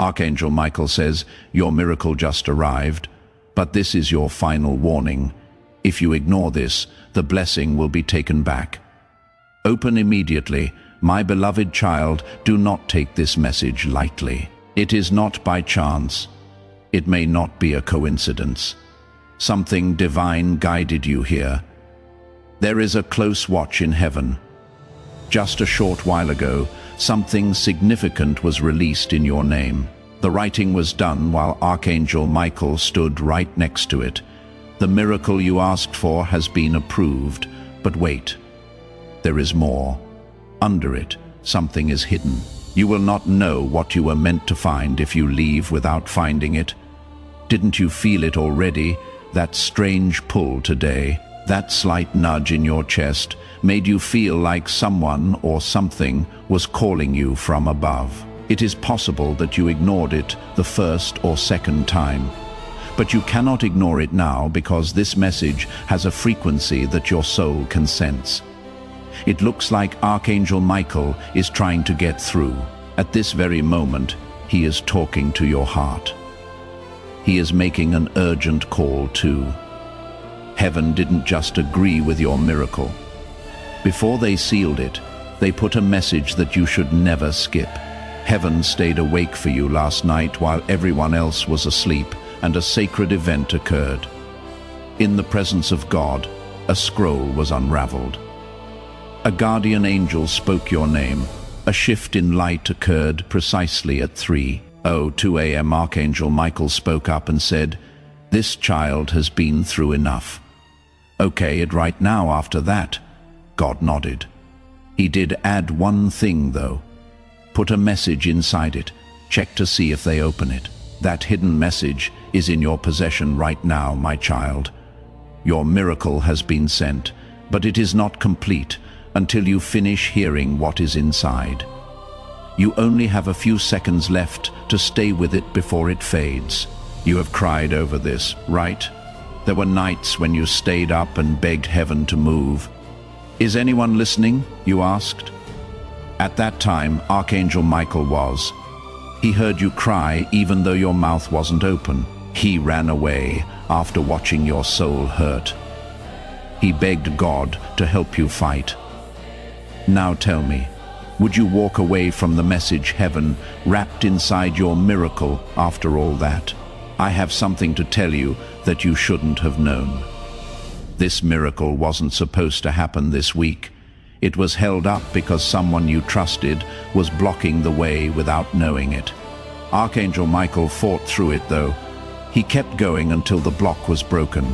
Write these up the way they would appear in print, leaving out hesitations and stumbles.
Archangel Michael says, your miracle just arrived, but this is your final warning. If you ignore this, the blessing will be taken back. Open immediately. My beloved child, do not take this message lightly. It is not by chance. It may not be a coincidence. Something divine guided you here. There is a close watch in heaven. Just a short while ago, something significant was released in your name. The writing was done while Archangel Michael stood right next to it. The miracle you asked for has been approved, but wait. There is more. Under it, something is hidden. You will not know what you were meant to find if you leave without finding it. Didn't you feel it already? That strange pull today, that slight nudge in your chest, made you feel like someone or something was calling you from above. It is possible that you ignored it the first or second time. But you cannot ignore it now because this message has a frequency that your soul can sense. It looks like Archangel Michael is trying to get through. At this very moment, he is talking to your heart. He is making an urgent call too. Heaven didn't just agree with your miracle. Before they sealed it, they put a message that you should never skip. Heaven stayed awake for you last night while everyone else was asleep, and a sacred event occurred. In the presence of God, a scroll was unraveled. A guardian angel spoke your name. A shift in light occurred precisely at 3:02 a.m. Archangel Michael spoke up and said, "This child has been through enough." "Okay, it right now after that." God nodded. He did add one thing though. Put a message inside it. Check to see if they open it. That hidden message is in your possession right now, my child. Your miracle has been sent, but it is not complete until you finish hearing what is inside. You only have a few seconds left to stay with it before it fades. You have cried over this, right? There were nights when you stayed up and begged heaven to move. "Is anyone listening?" you asked. At that time, Archangel Michael was. He heard you cry even though your mouth wasn't open. He ran away after watching your soul hurt. He begged God to help you fight. Now tell me, would you walk away from the message heaven wrapped inside your miracle after all that? I have something to tell you that you shouldn't have known. This miracle wasn't supposed to happen this week. It was held up because someone you trusted was blocking the way without knowing it. Archangel Michael fought through it though. He kept going until the block was broken.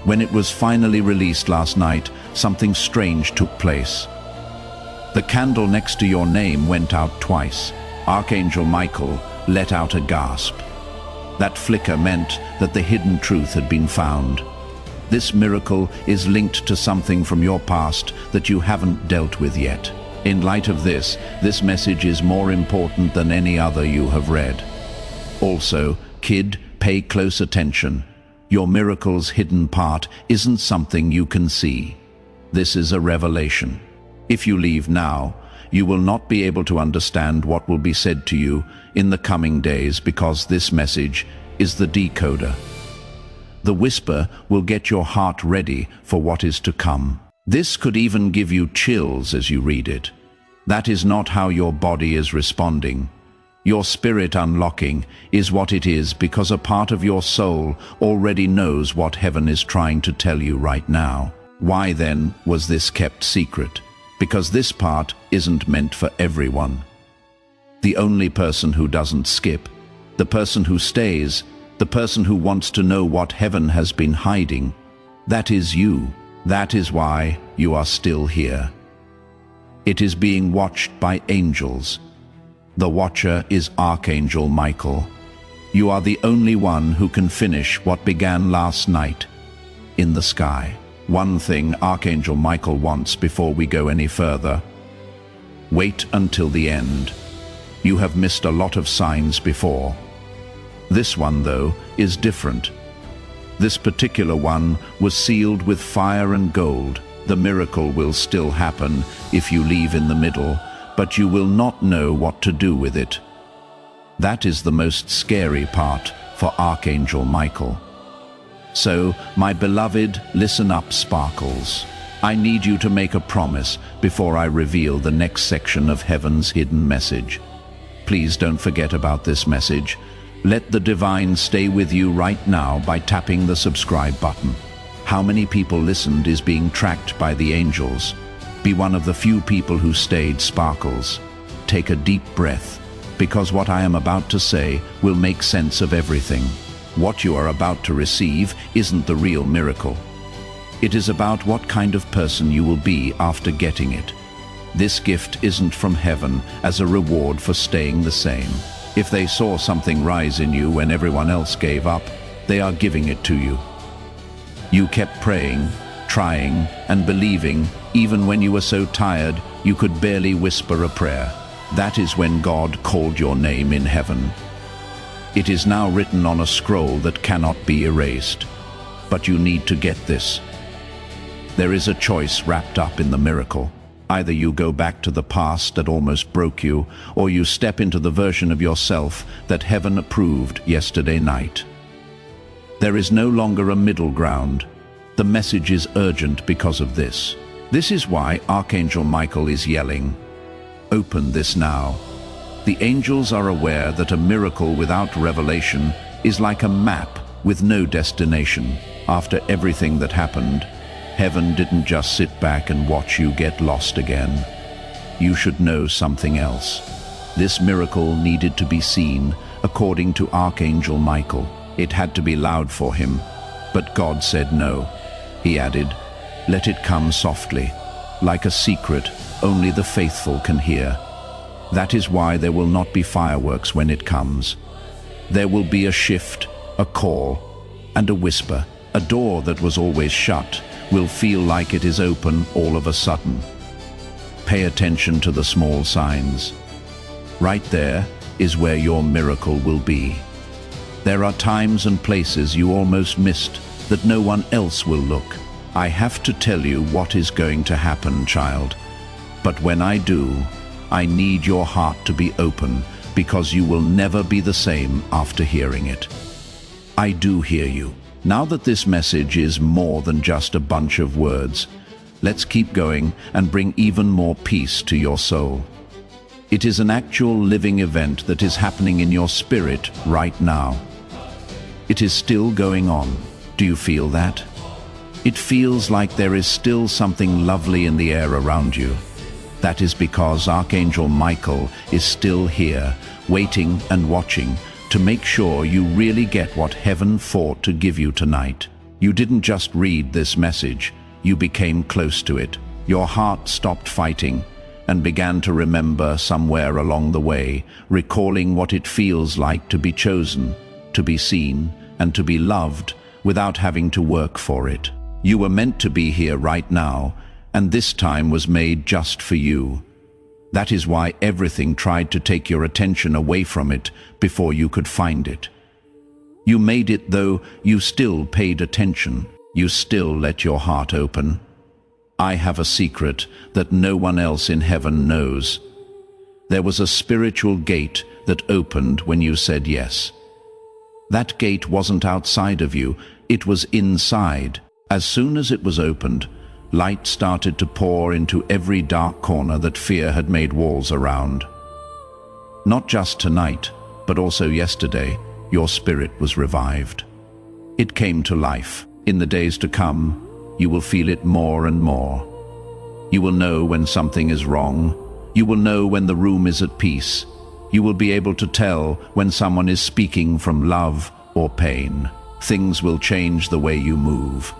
When it was finally released last night, something strange took place. The candle next to your name went out twice. Archangel Michael let out a gasp. That flicker meant that the hidden truth had been found. This miracle is linked to something from your past that you haven't dealt with yet. In light of this message is more important than any other you have read. Also, kid, pay close attention. Your miracle's hidden part isn't something you can see. This is a revelation. If you leave now, you will not be able to understand what will be said to you in the coming days because this message is the decoder. The whisper will get your heart ready for what is to come. This could even give you chills as you read it. That is not how your body is responding. Your spirit unlocking is what it is because a part of your soul already knows what heaven is trying to tell you right now. Why then was this kept secret? Because this part isn't meant for everyone. The only person who doesn't skip, the person who stays, the person who wants to know what heaven has been hiding, that is you. That is why you are still here. It is being watched by angels. The watcher is Archangel Michael. You are the only one who can finish what began last night in the sky. One thing Archangel Michael wants before we go any further. Wait until the end. You have missed a lot of signs before. This one, though, is different. This particular one was sealed with fire and gold. The miracle will still happen if you leave in the middle, but you will not know what to do with it. That is the most scary part for Archangel Michael. So, my beloved, listen up, Sparkles. I need you to make a promise before I reveal the next section of Heaven's hidden message. Please don't forget about this message. Let the divine stay with you right now by tapping the subscribe button. How many people listened is being tracked by the angels. Be one of the few people who stayed, Sparkles. Take a deep breath, because what I am about to say will make sense of everything. What you are about to receive isn't the real miracle. It is about what kind of person you will be after getting it. This gift isn't from heaven as a reward for staying the same. If they saw something rise in you when everyone else gave up, they are giving it to you. You kept praying, trying, and believing, even when you were so tired you could barely whisper a prayer. That is when God called your name in heaven. It is now written on a scroll that cannot be erased. But you need to get this. There is a choice wrapped up in the miracle. Either you go back to the past that almost broke you, or you step into the version of yourself that heaven approved yesterday night. There is no longer a middle ground. The message is urgent because of this. This is why Archangel Michael is yelling, "Open this now." The angels are aware that a miracle without revelation is like a map with no destination. After everything that happened, heaven didn't just sit back and watch you get lost again. You should know something else. This miracle needed to be seen, according to Archangel Michael. It had to be loud for him, but God said no. He added, "Let it come softly, like a secret only the faithful can hear." That is why there will not be fireworks when it comes. There will be a shift, a call, and a whisper. A door that was always shut will feel like it is open all of a sudden. Pay attention to the small signs. Right there is where your miracle will be. There are times and places you almost missed that no one else will look. I have to tell you what is going to happen, child. But when I do, I need your heart to be open, because you will never be the same after hearing it. I do hear you. Now that this message is more than just a bunch of words, let's keep going and bring even more peace to your soul. It is an actual living event that is happening in your spirit right now. It is still going on. Do you feel that? It feels like there is still something lovely in the air around you. That is because Archangel Michael is still here, waiting and watching to make sure you really get what heaven fought to give you tonight. You didn't just read this message, you became close to it. Your heart stopped fighting and began to remember somewhere along the way, recalling what it feels like to be chosen, to be seen, and to be loved without having to work for it. You were meant to be here right now, and this time was made just for you. That is why everything tried to take your attention away from it before you could find it. You made it, though you still paid attention. You still let your heart open. I have a secret that no one else in heaven knows. There was a spiritual gate that opened when you said yes. That gate wasn't outside of you, it was inside. As soon as it was opened, light started to pour into every dark corner that fear had made walls around. Not just tonight, but also yesterday, your spirit was revived. It came to life. In the days to come, you will feel it more and more. You will know when something is wrong. You will know when the room is at peace. You will be able to tell when someone is speaking from love or pain. Things will change the way you move.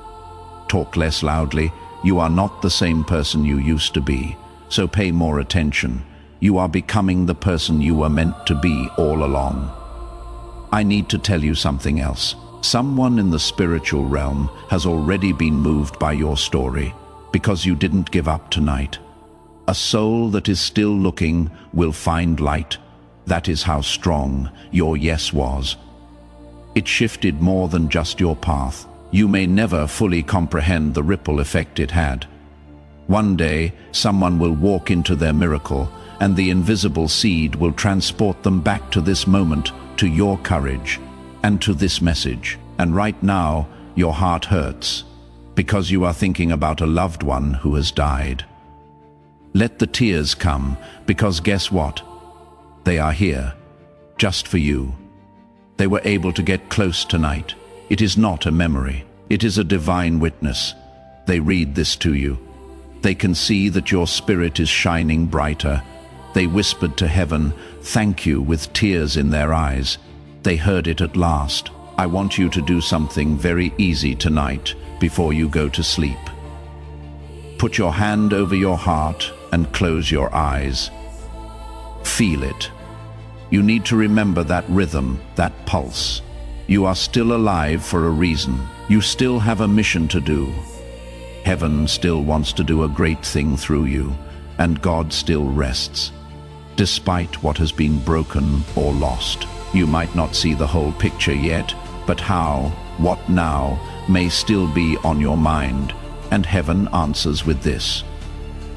Talk less loudly. You are not the same person you used to be, so pay more attention. You are becoming the person you were meant to be all along. I need to tell you something else. Someone in the spiritual realm has already been moved by your story, because you didn't give up tonight. A soul that is still looking will find light. That is how strong your yes was. It shifted more than just your path. You may never fully comprehend the ripple effect it had. One day, someone will walk into their miracle, and the invisible seed will transport them back to this moment, to your courage, and to this message. And right now, your heart hurts, because you are thinking about a loved one who has died. Let the tears come, because guess what? They are here, just for you. They were able to get close tonight. It is not a memory. It is a divine witness. They read this to you. They can see that your spirit is shining brighter. They whispered to heaven, "Thank you," with tears in their eyes. They heard it at last. I want you to do something very easy tonight before you go to sleep. Put your hand over your heart and close your eyes. Feel it. You need to remember that rhythm, that pulse. You are still alive for a reason. You still have a mission to do. Heaven still wants to do a great thing through you, and God still rests. Despite what has been broken or lost, you might not see the whole picture yet, but how, what now, may still be on your mind, and heaven answers with this.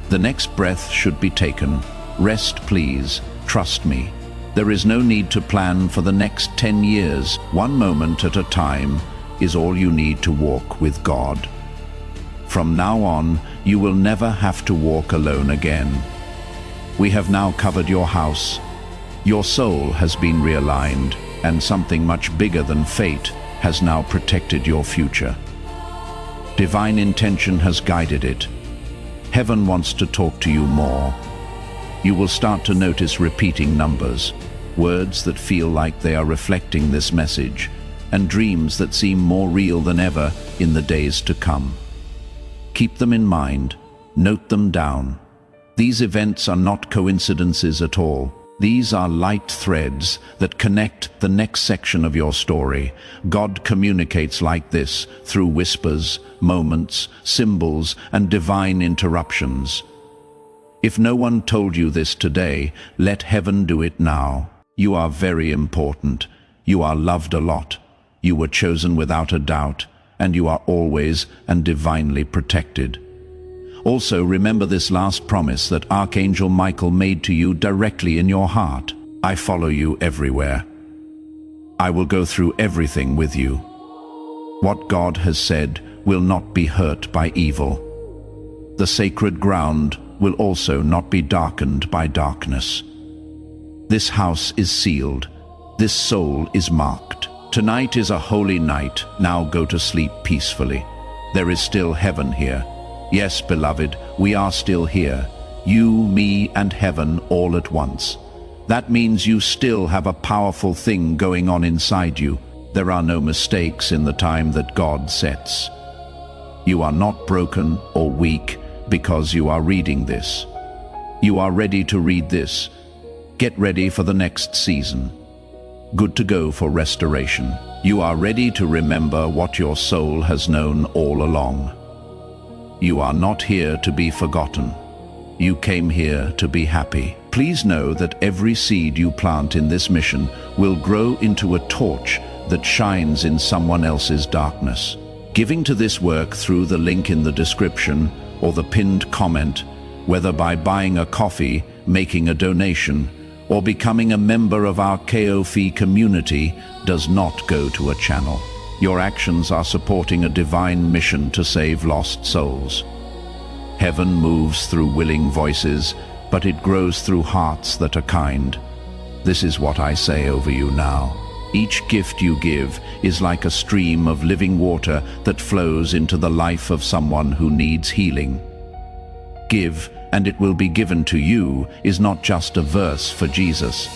The next breath should be taken. Rest, please. Trust me. There is no need to plan for the next 10 years. One moment at a time is all you need to walk with God. From now on, you will never have to walk alone again. We have now covered your house. Your soul has been realigned, and something much bigger than fate has now protected your future. Divine intention has guided it. Heaven wants to talk to you more. You will start to notice repeating numbers, words that feel like they are reflecting this message, and dreams that seem more real than ever in the days to come. Keep them in mind, note them down. These events are not coincidences at all. These are light threads that connect the next section of your story. God communicates like this, through whispers, moments, symbols, and divine interruptions. If no one told you this today, let heaven do it now. You are very important. You are loved a lot. You were chosen without a doubt, and you are always and divinely protected. Also, remember this last promise that Archangel Michael made to you directly in your heart. I follow you everywhere. I will go through everything with you. What God has said will not be hurt by evil. The sacred ground will also not be darkened by darkness. This house is sealed. This soul is marked. Tonight is a holy night. Now go to sleep peacefully. There is still heaven here. Yes, beloved, we are still here. You, me, and heaven all at once. That means you still have a powerful thing going on inside you. There are no mistakes in the time that God sets. You are not broken or weak because you are reading this. You are ready to read this. Get ready for the next season. Good to go for restoration. You are ready to remember what your soul has known all along. You are not here to be forgotten. You came here to be happy. Please know that every seed you plant in this mission will grow into a torch that shines in someone else's darkness. Giving to this work through the link in the description or the pinned comment, whether by buying a coffee, making a donation, or becoming a member of our KOFI community, does not go to a channel. Your actions are supporting a divine mission to save lost souls. Heaven moves through willing voices, but it grows through hearts that are kind. This is what I say over you now. Each gift you give is like a stream of living water that flows into the life of someone who needs healing. Give, and it will be given to you is not just a verse for Jesus.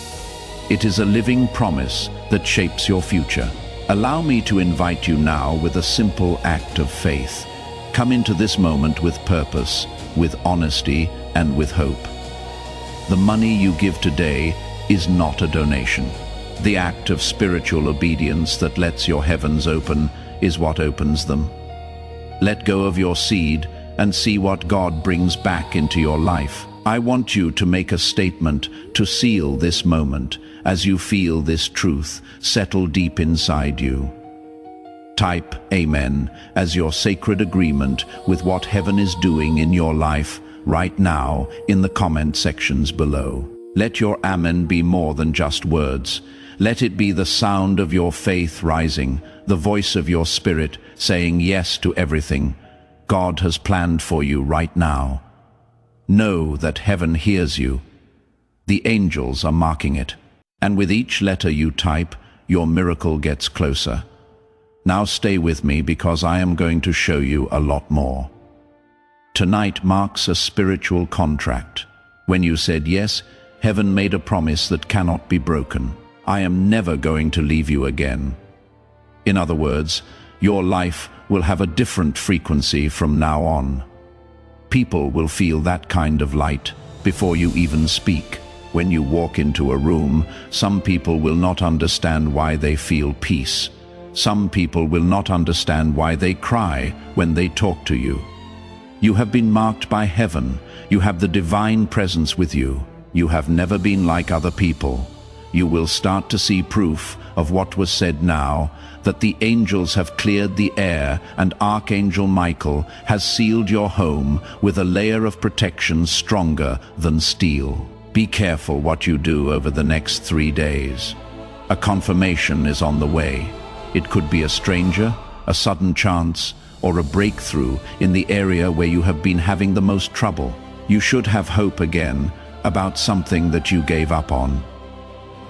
It is a living promise that shapes your future. Allow me to invite you now with a simple act of faith. Come into this moment with purpose, with honesty, and with hope. The money you give today is not a donation. The act of spiritual obedience that lets your heavens open is what opens them. Let go of your seed and see what God brings back into your life. I want you to make a statement to seal this moment as you feel this truth settle deep inside you. Type Amen as your sacred agreement with what heaven is doing in your life right now in the comment sections below. Let your Amen be more than just words. Let it be the sound of your faith rising, the voice of your spirit saying yes to everything God has planned for you right now. Know that heaven hears you. The angels are marking it. And with each letter you type, your miracle gets closer. Now stay with me because I am going to show you a lot more. Tonight marks a spiritual contract. When you said yes, heaven made a promise that cannot be broken. I am never going to leave you again. In other words, your life will have a different frequency from now on. People will feel that kind of light before you even speak. When you walk into a room, some people will not understand why they feel peace. Some people will not understand why they cry when they talk to you. You have been marked by heaven. You have the divine presence with you. You have never been like other people. You will start to see proof of what was said now, that the angels have cleared the air and Archangel Michael has sealed your home with a layer of protection stronger than steel. Be careful what you do over the next 3 days. A confirmation is on the way. It could be a stranger, a sudden chance, or a breakthrough in the area where you have been having the most trouble. You should have hope again about something that you gave up on.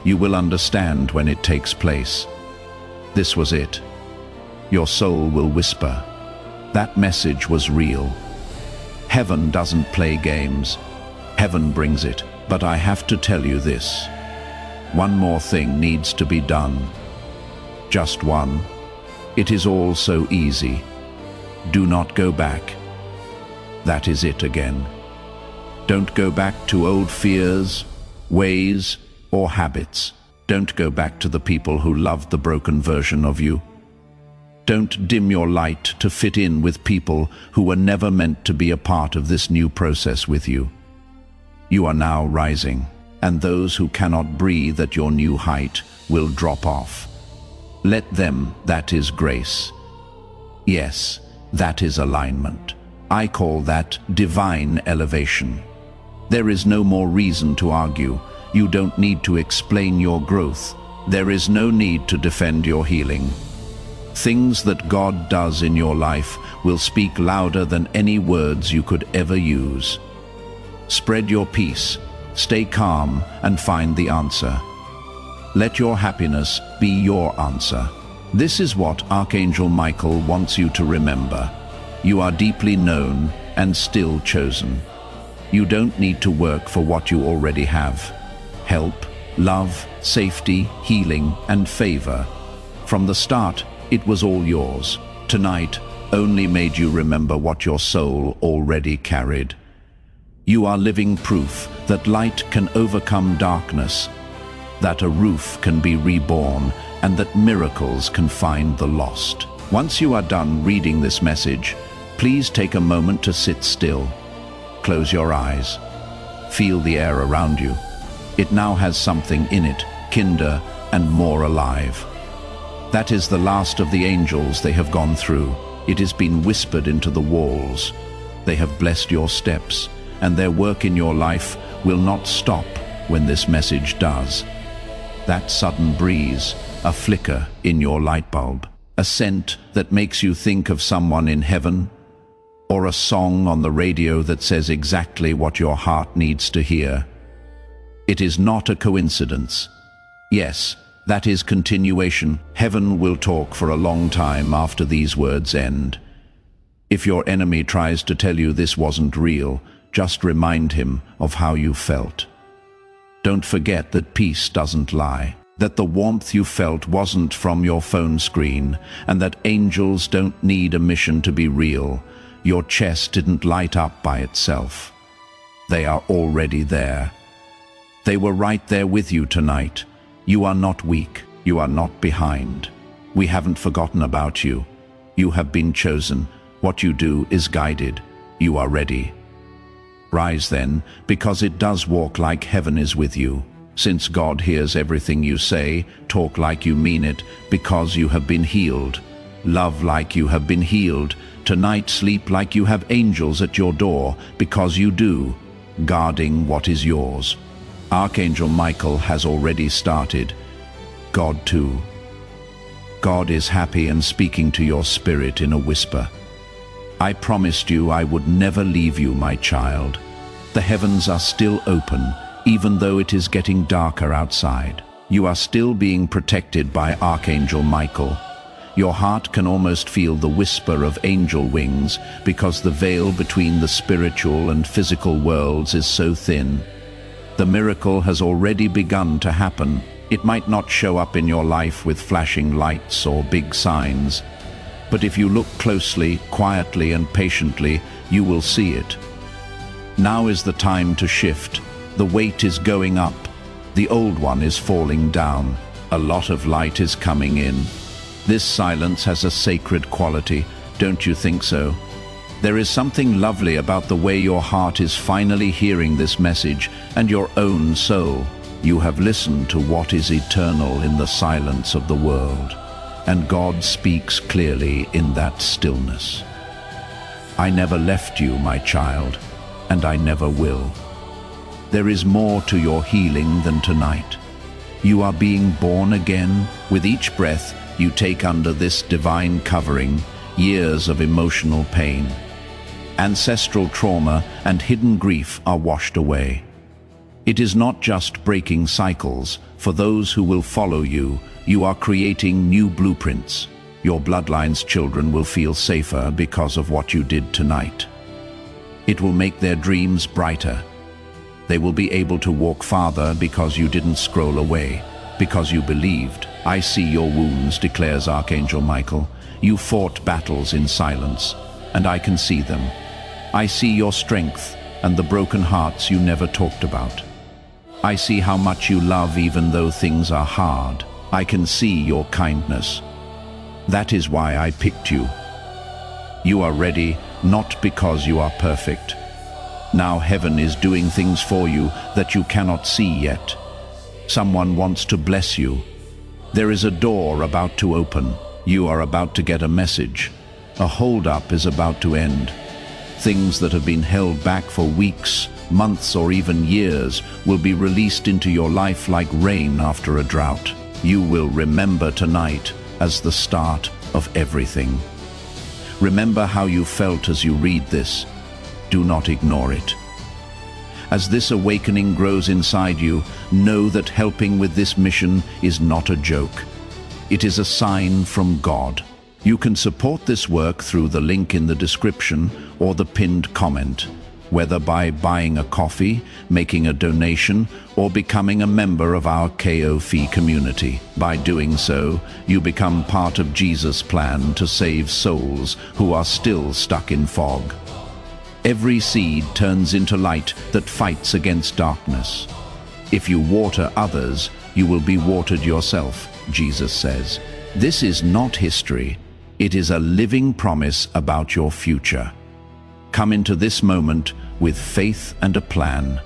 You will understand when it takes place. This was it. Your soul will whisper. That message was real. Heaven doesn't play games. Heaven brings it. But I have to tell you this. One more thing needs to be done. Just one. It is all so easy. Do not go back. That is it again. Don't go back to old fears, ways, or habits. Don't go back to the people who loved the broken version of you. Don't dim your light to fit in with people who were never meant to be a part of this new process with you. You are now rising, and those who cannot breathe at your new height will drop off. Let them, that is grace. Yes, that is alignment. I call that divine elevation. There is no more reason to argue. You don't need to explain your growth. There is no need to defend your healing. Things that God does in your life will speak louder than any words you could ever use. Spread your peace, stay calm, and find the answer. Let your happiness be your answer. This is what Archangel Michael wants you to remember. You are deeply known and still chosen. You don't need to work for what you already have. Help, love, safety, healing, and favor. From the start, it was all yours. Tonight only made you remember what your soul already carried. You are living proof that light can overcome darkness, that a roof can be reborn, and that miracles can find the lost. Once you are done reading this message, please take a moment to sit still. Close your eyes. Feel the air around you. It now has something in it, kinder and more alive. That is the last of the angels they have gone through. It has been whispered into the walls. They have blessed your steps, and their work in your life will not stop when this message does. That sudden breeze, a flicker in your light bulb, a scent that makes you think of someone in heaven, or a song on the radio that says exactly what your heart needs to hear. It is not a coincidence. Yes, that is continuation. Heaven will talk for a long time after these words end. If your enemy tries to tell you this wasn't real, just remind him of how you felt. Don't forget that peace doesn't lie, that the warmth you felt wasn't from your phone screen, and that angels don't need a mission to be real. Your chest didn't light up by itself. They are already there. They were right there with you tonight. You are not weak. You are not behind. We haven't forgotten about you. You have been chosen. What you do is guided. You are ready. Rise then, because it does walk like heaven is with you. Since God hears everything you say, talk like you mean it, because you have been healed. Love like you have been healed. Tonight sleep like you have angels at your door, because you do, guarding what is yours. Archangel Michael has already started. God too. God is happy and speaking to your spirit in a whisper. I promised you I would never leave you, my child. The heavens are still open, even though it is getting darker outside. You are still being protected by Archangel Michael. Your heart can almost feel the whisper of angel wings because the veil between the spiritual and physical worlds is so thin. The miracle has already begun to happen. It might not show up in your life with flashing lights or big signs, but if you look closely, quietly and patiently, you will see it. Now is the time to shift. The weight is going up. The old one is falling down. A lot of light is coming in. This silence has a sacred quality, don't you think so? There is something lovely about the way your heart is finally hearing this message, and your own soul. You have listened to what is eternal in the silence of the world, and God speaks clearly in that stillness. I never left you, my child, and I never will. There is more to your healing than tonight. You are being born again. With each breath you take under this divine covering, years of emotional pain, ancestral trauma and hidden grief are washed away. It is not just breaking cycles. For those who will follow you, you are creating new blueprints. Your bloodline's children will feel safer because of what you did tonight. It will make their dreams brighter. They will be able to walk farther because you didn't scroll away, because you believed. I see your wounds, declares Archangel Michael. You fought battles in silence, and I can see them. I see your strength and the broken hearts you never talked about. I see how much you love even though things are hard. I can see your kindness. That is why I picked you. You are ready, not because you are perfect. Now heaven is doing things for you that you cannot see yet. Someone wants to bless you. There is a door about to open. You are about to get a message. A hold-up is about to end. Things that have been held back for weeks, months, or even years will be released into your life like rain after a drought. You will remember tonight as the start of everything. Remember how you felt as you read this. Do not ignore it. As this awakening grows inside you, know that helping with this mission is not a joke. It is a sign from God. You can support this work through the link in the description or the pinned comment, whether by buying a coffee, making a donation, or becoming a member of our KOF community. By doing so, you become part of Jesus' plan to save souls who are still stuck in fog. Every seed turns into light that fights against darkness. If you water others, you will be watered yourself, Jesus says. This is not history. It is a living promise about your future. Come into this moment with faith and a plan.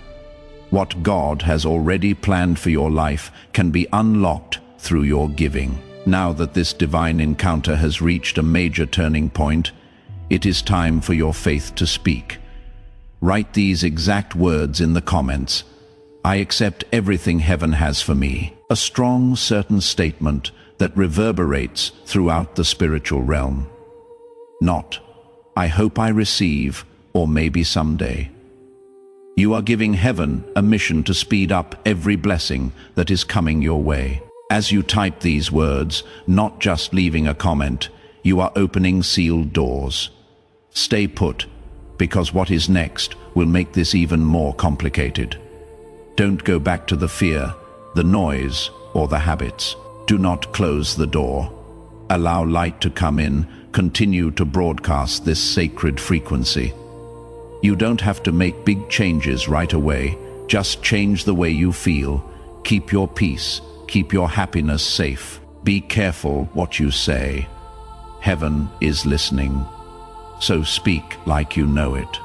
What God has already planned for your life can be unlocked through your giving. Now that this divine encounter has reached a major turning point, it is time for your faith to speak. Write these exact words in the comments. I accept everything heaven has for me. A strong, certain statement that reverberates throughout the spiritual realm. Not, I hope I receive, or maybe someday. You are giving heaven a mission to speed up every blessing that is coming your way. As you type these words, not just leaving a comment, you are opening sealed doors. Stay put, because what is next will make this even more complicated. Don't go back to the fear, the noise, or the habits. Do not close the door. Allow light to come in. Continue to broadcast this sacred frequency. You don't have to make big changes right away. Just change the way you feel. Keep your peace. Keep your happiness safe. Be careful what you say. Heaven is listening. So speak like you know it.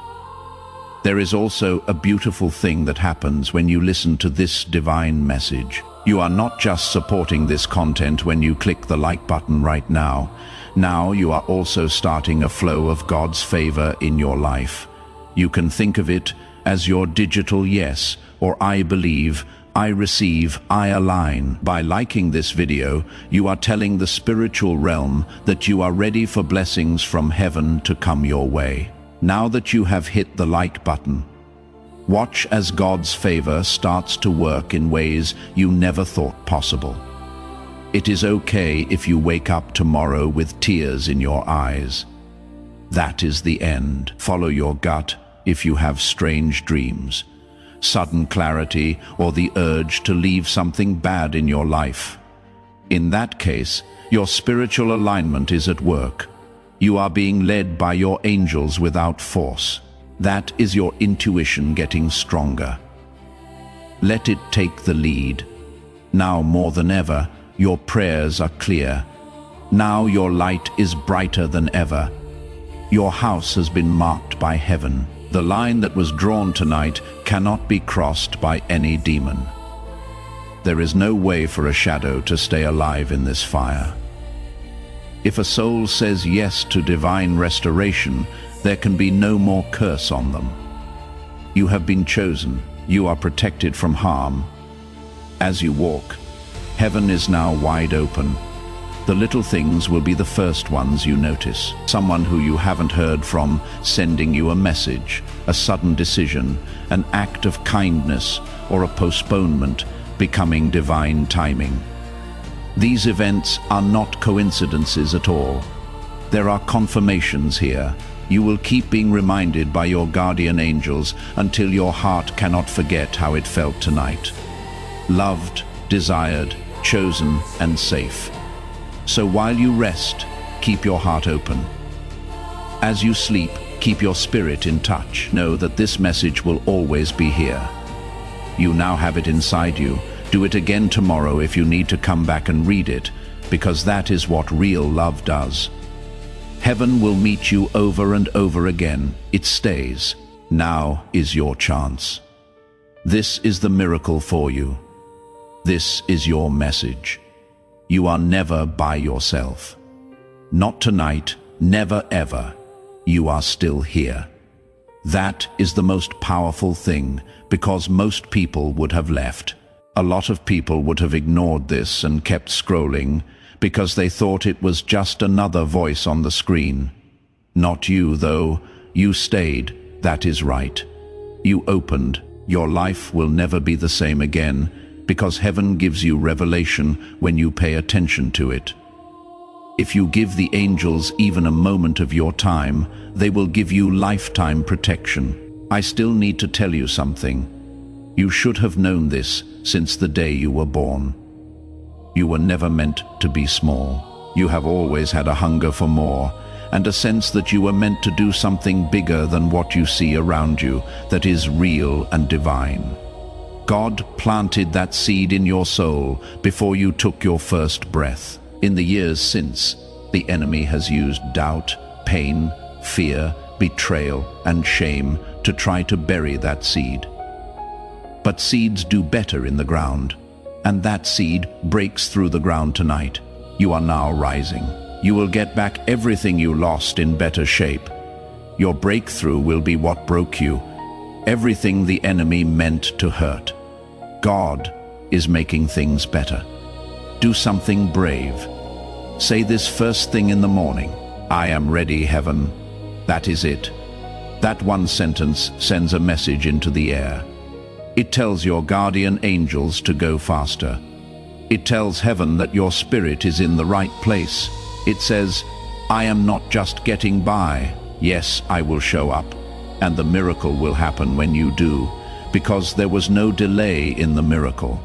There is also a beautiful thing that happens when you listen to this divine message. You are not just supporting this content when you click the like button right now. Now you are also starting a flow of God's favor in your life. You can think of it as your digital yes, or I believe, I receive, I align. By liking this video, you are telling the spiritual realm that you are ready for blessings from heaven to come your way. Now that you have hit the like button, watch as God's favor starts to work in ways you never thought possible. It is okay if you wake up tomorrow with tears in your eyes. That is the end. Follow your gut if you have strange dreams, sudden clarity, or the urge to leave something bad in your life. In that case, your spiritual alignment is at work. You are being led by your angels without force. That is your intuition getting stronger. Let it take the lead. Now more than ever, your prayers are clear. Now your light is brighter than ever. Your house has been marked by heaven. The line that was drawn tonight cannot be crossed by any demon. There is no way for a shadow to stay alive in this fire. If a soul says yes to divine restoration, there can be no more curse on them. You have been chosen. You are protected from harm. As you walk, heaven is now wide open. The little things will be the first ones you notice. Someone who you haven't heard from sending you a message, a sudden decision, an act of kindness, or a postponement becoming divine timing. These events are not coincidences at all. There are confirmations here. You will keep being reminded by your guardian angels until your heart cannot forget how it felt tonight. Loved, desired, chosen, and safe. So while you rest, keep your heart open. As you sleep, keep your spirit in touch. Know that this message will always be here. You now have it inside you. Do it again tomorrow if you need to come back and read it, because that is what real love does. Heaven will meet you over and over again. It stays. Now is your chance. This is the miracle for you. This is your message. You are never by yourself. Not tonight, never ever. You are still here. That is the most powerful thing, because most people would have left. A lot of people would have ignored this and kept scrolling because they thought it was just another voice on the screen. Not you, though. You stayed. That is right. You opened. Your life will never be the same again, because heaven gives you revelation when you pay attention to it. If you give the angels even a moment of your time, they will give you lifetime protection. I still need to tell you something. You should have known this since the day you were born. You were never meant to be small. You have always had a hunger for more, and a sense that you were meant to do something bigger than what you see around you, that is real and divine. God planted that seed in your soul before you took your first breath. In the years since, the enemy has used doubt, pain, fear, betrayal, and shame to try to bury that seed. But seeds do better in the ground, and that seed breaks through the ground tonight. You are now rising. You will get back everything you lost in better shape. Your breakthrough will be what broke you, everything the enemy meant to hurt. God is making things better. Do something brave. Say this first thing in the morning. I am ready, heaven. That is it. That one sentence sends a message into the air. It tells your guardian angels to go faster. It tells heaven that your spirit is in the right place. It says, I am not just getting by. Yes, I will show up. And the miracle will happen when you do, because there was no delay in the miracle.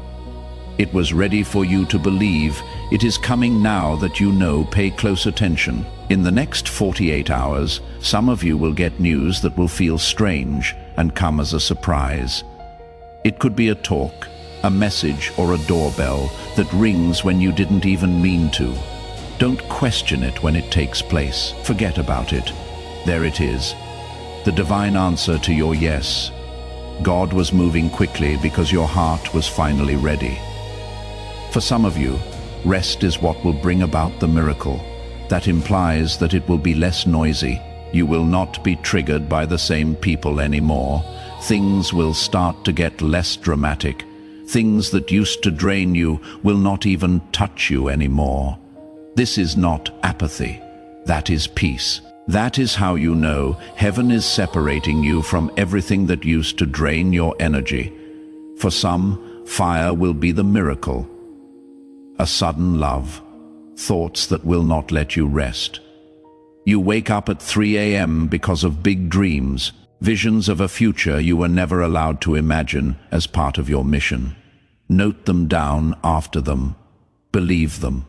It was ready for you to believe. It is coming now that you know. Pay close attention. In the next 48 hours, some of you will get news that will feel strange and come as a surprise. It could be a talk, a message, or a doorbell that rings when you didn't even mean to. Don't question it when it takes place. Forget about it. There it is. The divine answer to your yes. God was moving quickly because your heart was finally ready. For some of you, rest is what will bring about the miracle. That implies that it will be less noisy. You will not be triggered by the same people anymore. Things will start to get less dramatic. Things that used to drain you will not even touch you anymore. This is not apathy. That is peace. That is how you know heaven is separating you from everything that used to drain your energy. For some, fire will be the miracle. A sudden love. Thoughts that will not let you rest. You wake up at 3 a.m. because of big dreams, visions of a future you were never allowed to imagine as part of your mission. Note them down after them. Believe them.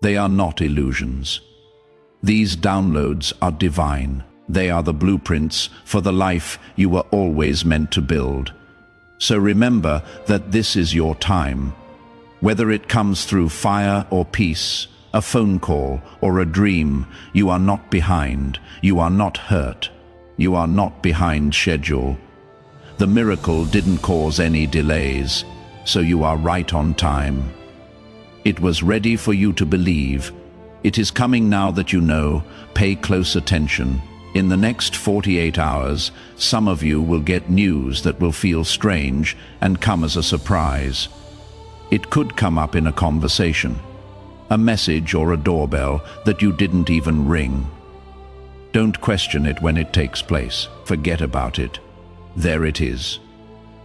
They are not illusions. These downloads are divine. They are the blueprints for the life you were always meant to build. So remember that this is your time. Whether it comes through fire or peace, a phone call or a dream, you are not behind. You are not hurt. You are not behind schedule. The miracle didn't cause any delays, so you are right on time. It was ready for you to believe. It is coming now that you know. Pay close attention. In the next 48 hours, some of you will get news that will feel strange and come as a surprise. It could come up in a conversation, a message or a doorbell that you didn't even ring. Don't question it when it takes place. Forget about it. There it is.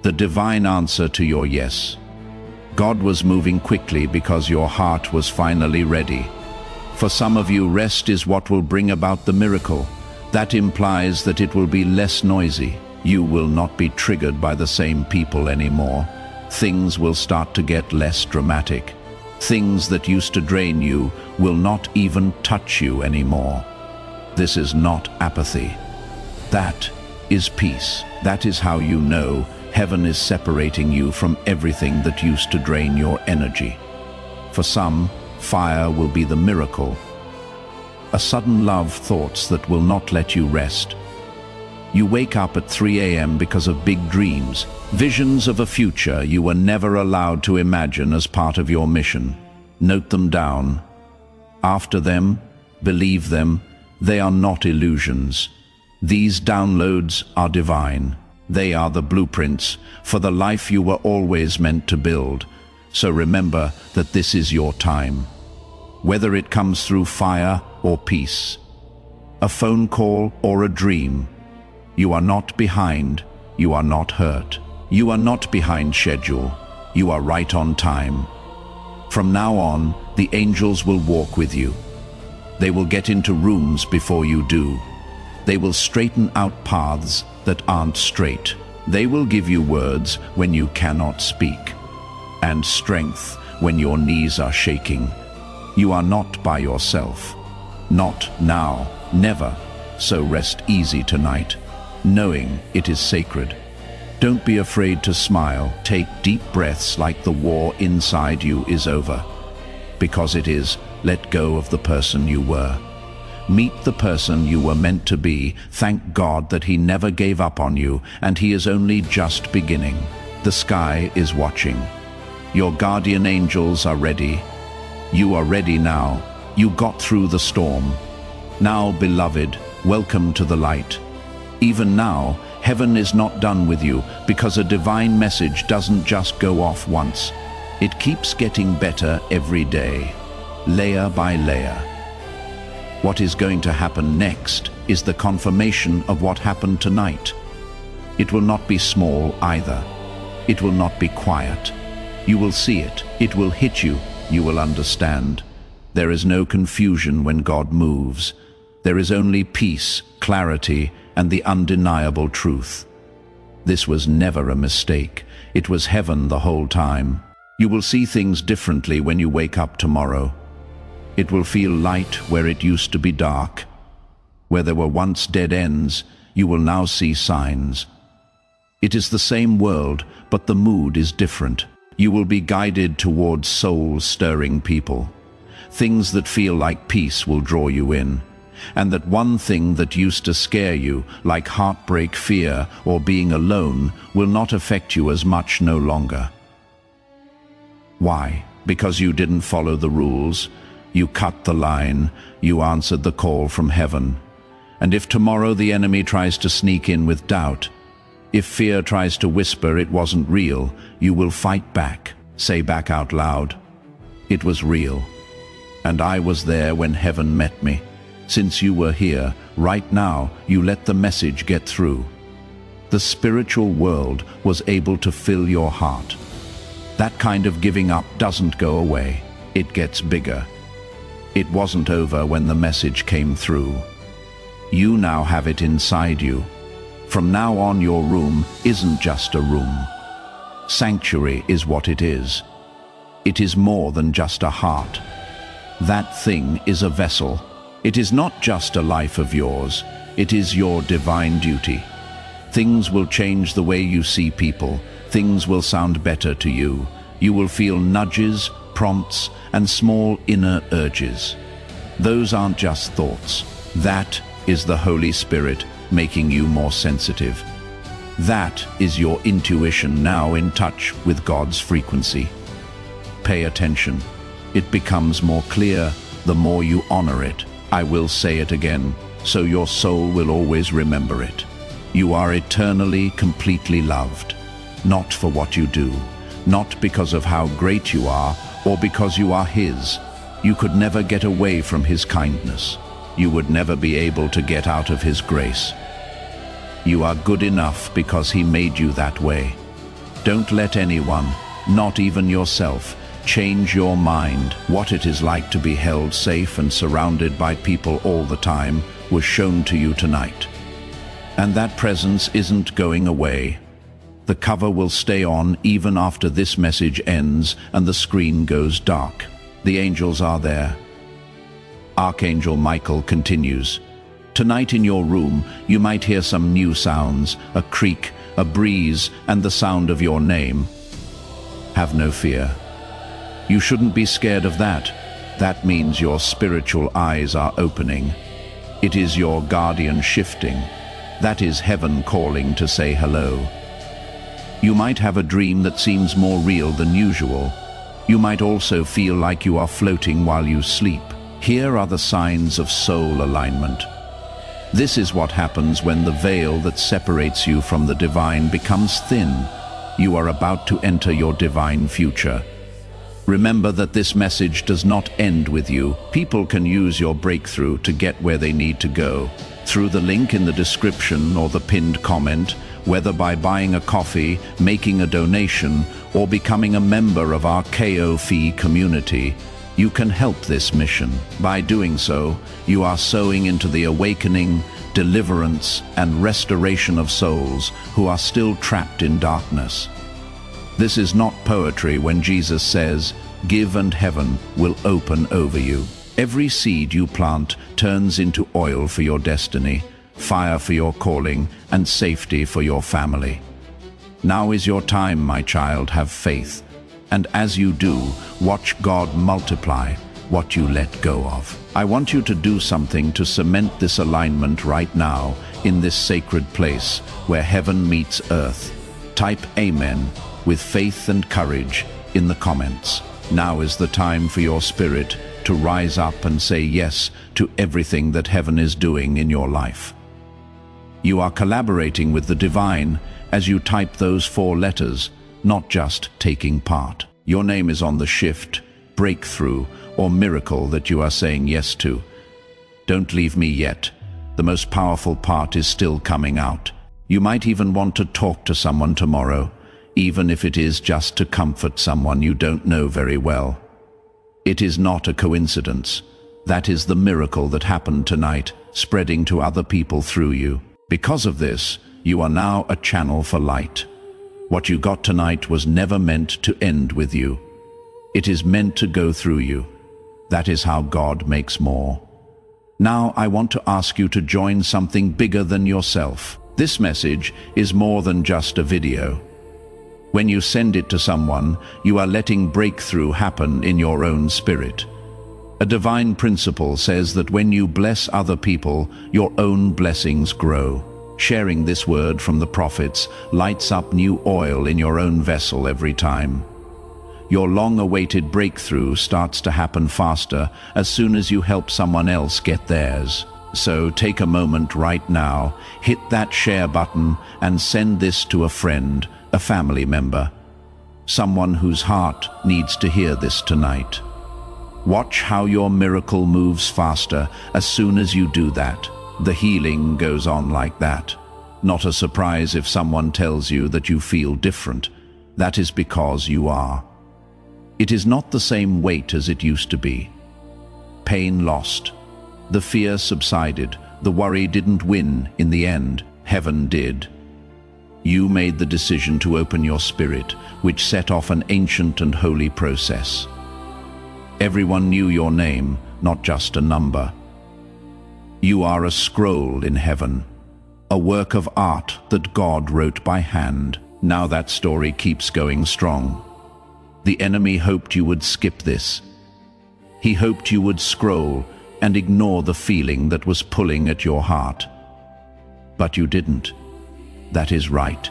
The divine answer to your yes. God was moving quickly because your heart was finally ready. For some of you, rest is what will bring about the miracle. That implies that it will be less noisy. You will not be triggered by the same people anymore. Things will start to get less dramatic. Things that used to drain you will not even touch you anymore. This is not apathy. That is peace. That is how you know heaven is separating you from everything that used to drain your energy. For some, fire will be the miracle. A sudden love, thoughts that will not let you rest. You wake up at 3 a.m. because of big dreams, visions of a future you were never allowed to imagine as part of your mission. Note them down. After them, believe them. They are not illusions. These downloads are divine. They are the blueprints for the life you were always meant to build. So remember that this is your time. Whether it comes through fire or peace, a phone call or a dream, you are not behind. You are not hurt. You are not behind schedule. You are right on time. From now on, the angels will walk with you. They will get into rooms before you do. They will straighten out paths that aren't straight. They will give you words when you cannot speak, and strength when your knees are shaking. You are not by yourself. Not now, never. So rest easy tonight, knowing it is sacred. Don't be afraid to smile. Take deep breaths like the war inside you is over. Because it is, let go of the person you were. Meet the person you were meant to be. Thank God that He never gave up on you, and He is only just beginning. The sky is watching. Your guardian angels are ready. You are ready now. You got through the storm. Now, beloved, welcome to the light. Even now, heaven is not done with you, because a divine message doesn't just go off once. It keeps getting better every day, layer by layer. What is going to happen next is the confirmation of what happened tonight. It will not be small either. It will not be quiet. You will see it. It will hit you. You will understand. There is no confusion when God moves. There is only peace, clarity, and the undeniable truth. This was never a mistake. It was heaven the whole time. You will see things differently when you wake up tomorrow. It will feel light where it used to be dark. Where there were once dead ends, you will now see signs. It is the same world, but the mood is different. You will be guided towards soul-stirring people. Things that feel like peace will draw you in. And that one thing that used to scare you, like heartbreak, fear, or being alone, will not affect you as much no longer. Why? Because you didn't follow the rules. You cut the line, you answered the call from heaven. And if tomorrow the enemy tries to sneak in with doubt, if fear tries to whisper it wasn't real, you will fight back. Say back out loud, "It was real. And I was there when heaven met me. Since you were here, right now, you let the message get through." The spiritual world was able to fill your heart. That kind of giving up doesn't go away. It gets bigger. It wasn't over when the message came through. You now have it inside you. From now on, your room isn't just a room. Sanctuary is what it is. It is more than just a heart. That thing is a vessel. It is not just a life of yours. It is your divine duty. Things will change the way you see people. Things will sound better to you. You will feel nudges, prompts, and small inner urges. Those aren't just thoughts. That is the Holy Spirit making you more sensitive. That is your intuition now in touch with God's frequency. Pay attention. It becomes more clear the more you honor it. I will say it again, so your soul will always remember it. You are eternally, completely loved, not for what you do, not because of how great you are, or because you are His. You could never get away from His kindness. You would never be able to get out of His grace. You are good enough because He made you that way. Don't let anyone, not even yourself, change your mind. What it is like to be held safe and surrounded by people all the time was shown to you tonight. And that presence isn't going away. The cover will stay on even after this message ends and the screen goes dark. The angels are there. Archangel Michael continues. Tonight in your room, you might hear some new sounds, a creak, a breeze, and the sound of your name. Have no fear. You shouldn't be scared of that. That means your spiritual eyes are opening. It is your guardian shifting. That is heaven calling to say hello. You might have a dream that seems more real than usual. You might also feel like you are floating while you sleep. Here are the signs of soul alignment. This is what happens when the veil that separates you from the divine becomes thin. You are about to enter your divine future. Remember that this message does not end with you. People can use your breakthrough to get where they need to go. Through the link in the description or the pinned comment, whether by buying a coffee, making a donation, or becoming a member of our KO-Fi community, you can help this mission. By doing so, you are sowing into the awakening, deliverance, and restoration of souls who are still trapped in darkness. This is not poetry when Jesus says, "Give and heaven will open over you." Every seed you plant turns into oil for your destiny, fire for your calling, and safety for your family. Now is your time, my child. Have faith. And as you do, watch God multiply what you let go of. I want you to do something to cement this alignment right now in this sacred place where heaven meets earth. Type Amen with faith and courage in the comments. Now is the time for your spirit to rise up and say yes to everything that heaven is doing in your life. You are collaborating with the divine as you type those 4 letters, not just taking part. Your name is on the shift, breakthrough, or miracle that you are saying yes to. Don't leave me yet. The most powerful part is still coming out. You might even want to talk to someone tomorrow, even if it is just to comfort someone you don't know very well. It is not a coincidence. That is the miracle that happened tonight, spreading to other people through you. Because of this, you are now a channel for light. What you got tonight was never meant to end with you. It is meant to go through you. That is how God makes more. Now I want to ask you to join something bigger than yourself. This message is more than just a video. When you send it to someone, you are letting breakthrough happen in your own spirit. A divine principle says that when you bless other people, your own blessings grow. Sharing this word from the prophets lights up new oil in your own vessel every time. Your long-awaited breakthrough starts to happen faster as soon as you help someone else get theirs. So take a moment right now, hit that share button and send this to a friend, a family member, someone whose heart needs to hear this tonight. Watch how your miracle moves faster as soon as you do that. The healing goes on like that. Not a surprise if someone tells you that you feel different. That is because you are. It is not the same weight as it used to be. Pain lost. The fear subsided. The worry didn't win in the end. Heaven did. You made the decision to open your spirit, which set off an ancient and holy process. Everyone knew your name, not just a number. You are a scroll in heaven, a work of art that God wrote by hand. Now that story keeps going strong. The enemy hoped you would skip this. He hoped you would scroll and ignore the feeling that was pulling at your heart. But you didn't. That is right.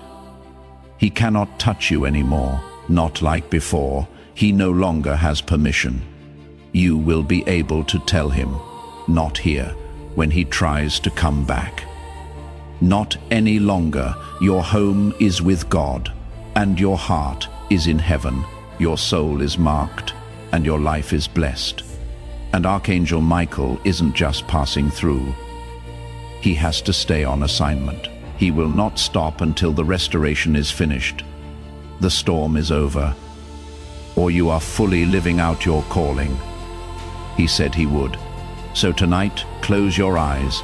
He cannot touch you anymore, not like before. He no longer has permission. You will be able to tell him, not here, when he tries to come back. Not any longer. Your home is with God, and your heart is in heaven. Your soul is marked, and your life is blessed. And Archangel Michael isn't just passing through. He has to stay on assignment. He will not stop until the restoration is finished, the storm is over, or you are fully living out your calling. He said he would. So tonight, close your eyes,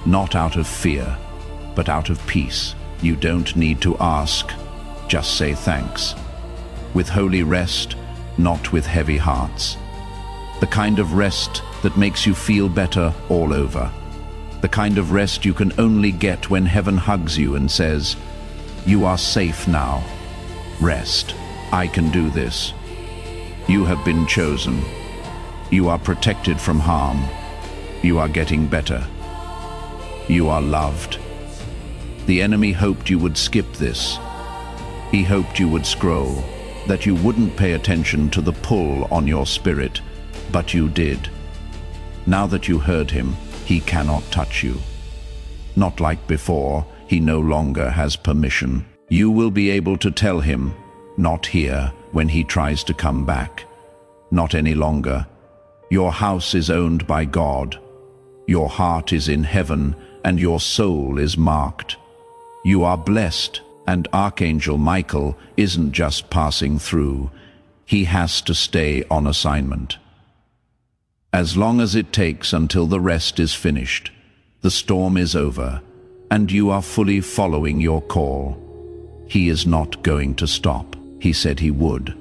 not out of fear, but out of peace. You don't need to ask, just say thanks. With holy rest, not with heavy hearts. The kind of rest that makes you feel better all over. The kind of rest you can only get when heaven hugs you and says, "You are safe now. Rest. I can do this. You have been chosen. You are protected from harm. You are getting better. You are loved." The enemy hoped you would skip this. He hoped you would scroll, that you wouldn't pay attention to the pull on your spirit, but you did. Now that you heard him, he cannot touch you. Not like before, he no longer has permission. You will be able to tell him, not here, when he tries to come back. Not any longer. Your house is owned by God. Your heart is in heaven, and your soul is marked. You are blessed, and Archangel Michael isn't just passing through. He has to stay on assignment. As long as it takes until the rest is finished, the storm is over, and you are fully following your call. He is not going to stop. He said he would.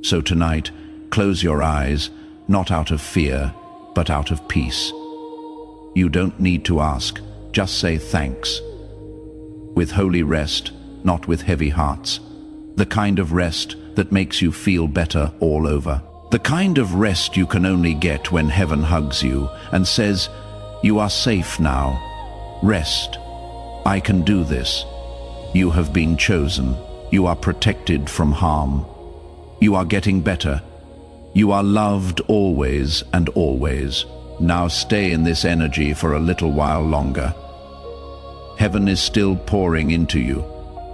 So tonight, close your eyes, not out of fear, but out of peace. You don't need to ask, just say thanks. With holy rest, not with heavy hearts. The kind of rest that makes you feel better all over. The kind of rest you can only get when heaven hugs you and says, "You are safe now. Rest. I can do this. You have been chosen. You are protected from harm. You are getting better. You are loved always and always. Now stay in this energy for a little while longer. Heaven is still pouring into you.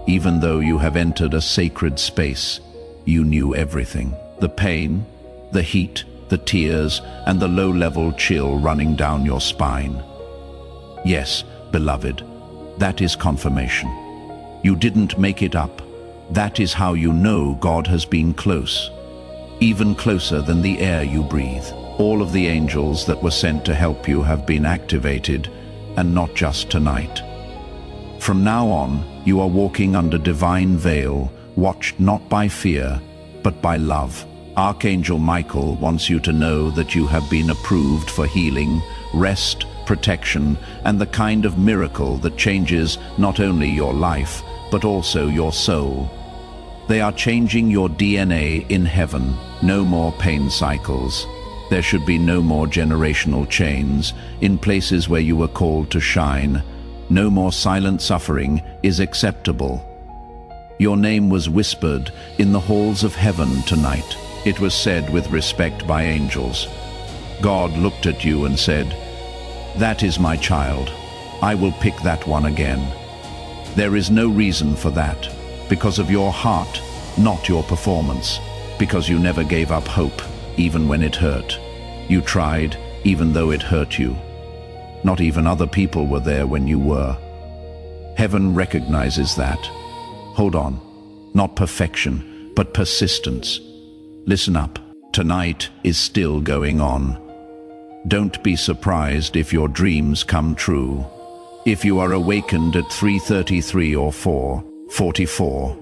Even though you have entered a sacred space, you knew everything. The pain, the heat, the tears, and the low-level chill running down your spine. Yes, beloved, that is confirmation. You didn't make it up. That is how you know God has been close. Even closer than the air you breathe. All of the angels that were sent to help you have been activated, and not just tonight. From now on, you are walking under divine veil, watched not by fear, but by love. Archangel Michael wants you to know that you have been approved for healing, rest, protection, and the kind of miracle that changes not only your life, but also your soul. They are changing your DNA in heaven. No more pain cycles. There should be no more generational chains in places where you were called to shine. No more silent suffering is acceptable. Your name was whispered in the halls of heaven tonight. It was said with respect by angels. God looked at you and said, "That is my child. I will pick that one again." There is no reason for that, because of your heart, not your performance, because you never gave up hope, even when it hurt. You tried, even though it hurt you. Not even other people were there when you were. Heaven recognizes that. Hold on. Not perfection, but persistence. Listen up. Tonight is still going on. Don't be surprised if your dreams come true. If you are awakened at 3:33 or 4:44,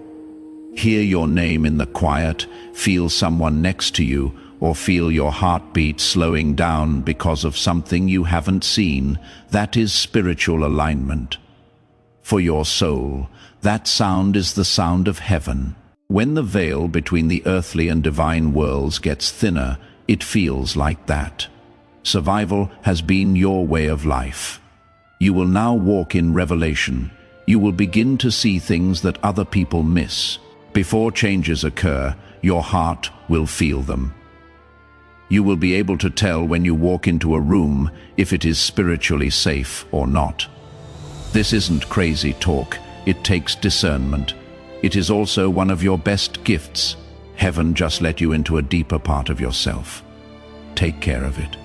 hear your name in the quiet, feel someone next to you, or feel your heartbeat slowing down because of something you haven't seen, that is spiritual alignment. For your soul, that sound is the sound of heaven. When the veil between the earthly and divine worlds gets thinner, it feels like that. Survival has been your way of life. You will now walk in revelation. You will begin to see things that other people miss. Before changes occur, your heart will feel them. You will be able to tell when you walk into a room if it is spiritually safe or not. This isn't crazy talk. It takes discernment. It is also one of your best gifts. Heaven just let you into a deeper part of yourself. Take care of it.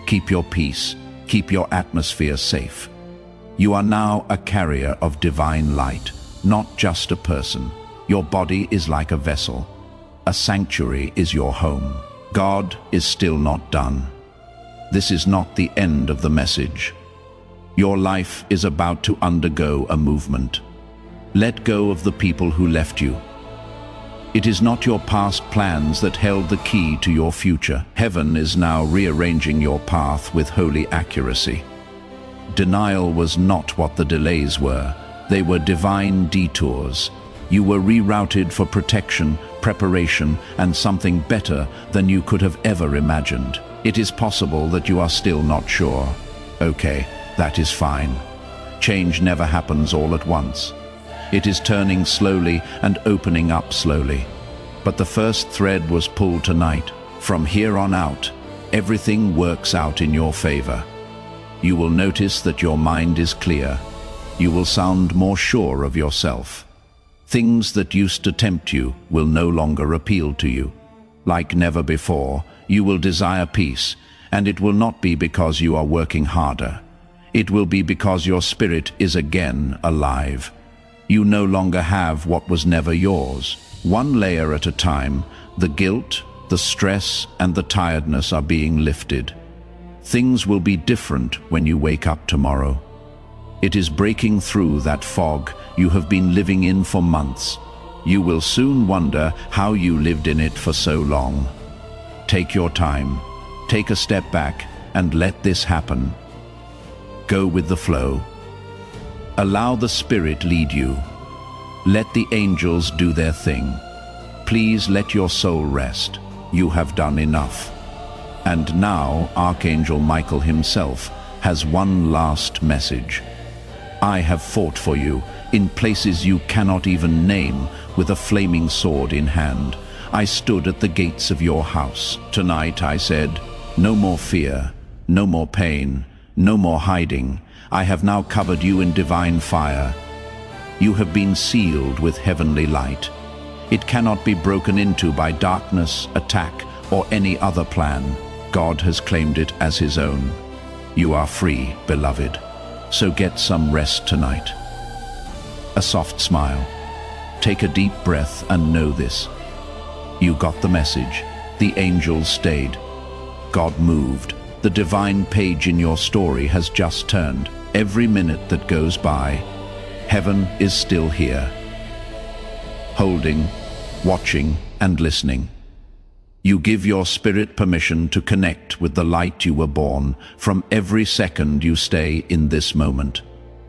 Keep your peace. Keep your atmosphere safe. You are now a carrier of divine light, not just a person. Your body is like a vessel. A sanctuary is your home. God is still not done. This is not the end of the message. Your life is about to undergo a movement. Let go of the people who left you. It is not your past plans that held the key to your future. Heaven is now rearranging your path with holy accuracy. Denial was not what the delays were. They were divine detours. You were rerouted for protection, preparation, and something better than you could have ever imagined. It is possible that you are still not sure. Okay, that is fine. Change never happens all at once. It is turning slowly and opening up slowly. But the first thread was pulled tonight. From here on out, everything works out in your favor. You will notice that your mind is clear. You will sound more sure of yourself. Things that used to tempt you will no longer appeal to you. Like never before, you will desire peace, and it will not be because you are working harder. It will be because your spirit is again alive. You no longer have what was never yours. One layer at a time, the guilt, the stress, and the tiredness are being lifted. Things will be different when you wake up tomorrow. It is breaking through that fog you have been living in for months. You will soon wonder how you lived in it for so long. Take your time, take a step back, and let this happen. Go with the flow. Allow the Spirit lead you. Let the angels do their thing. Please let your soul rest. You have done enough. And now Archangel Michael himself has one last message. I have fought for you in places you cannot even name, with a flaming sword in hand. I stood at the gates of your house. Tonight I said, no more fear, no more pain, no more hiding. I have now covered you in divine fire. You have been sealed with heavenly light. It cannot be broken into by darkness, attack, or any other plan. God has claimed it as his own. You are free, beloved. So get some rest tonight. A soft smile. Take a deep breath and know this. You got the message. The angels stayed. God moved. The divine page in your story has just turned. Every minute that goes by, heaven is still here. Holding, watching, and listening. You give your spirit permission to connect with the light you were born from every second you stay in this moment.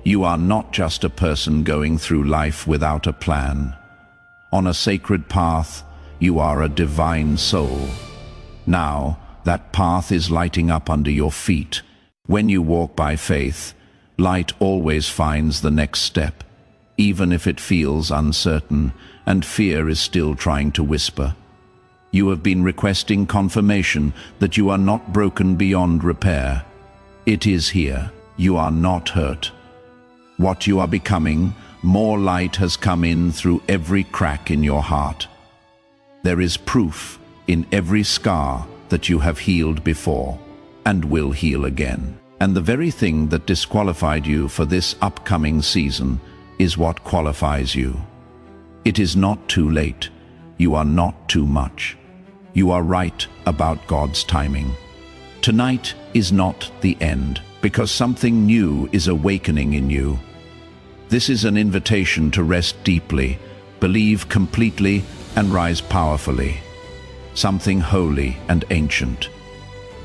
You are not just a person going through life without a plan. On a sacred path, you are a divine soul. Now, that path is lighting up under your feet. When you walk by faith, light always finds the next step. even if it feels uncertain and fear is still trying to whisper. You have been requesting confirmation that you are not broken beyond repair. It is here. You are not hurt. What you are becoming, more light has come in through every crack in your heart. There is proof in every scar that you have healed before and will heal again. And the very thing that disqualified you for this upcoming season is what qualifies you. It is not too late. You are not too much. You are right about God's timing. Tonight is not the end, because something new is awakening in you. This is an invitation to rest deeply, believe completely, and rise powerfully. Something holy and ancient.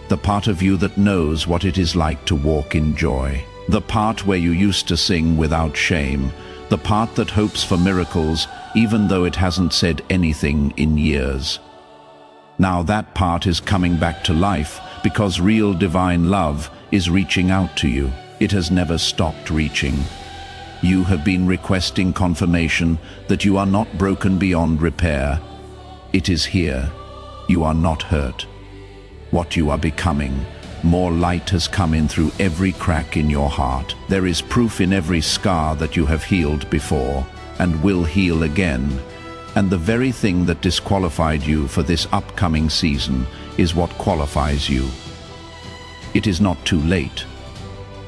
The part of you that knows what it is like to walk in joy. The part where you used to sing without shame. The part that hopes for miracles even though it hasn't said anything in years. Now that part is coming back to life because real divine love is reaching out to you. It has never stopped reaching. You have been requesting confirmation that you are not broken beyond repair. It is here. You are not hurt. What you are becoming, more light has come in through every crack in your heart. There is proof in every scar that you have healed before and will heal again. And the very thing that disqualified you for this upcoming season is what qualifies you. It is not too late.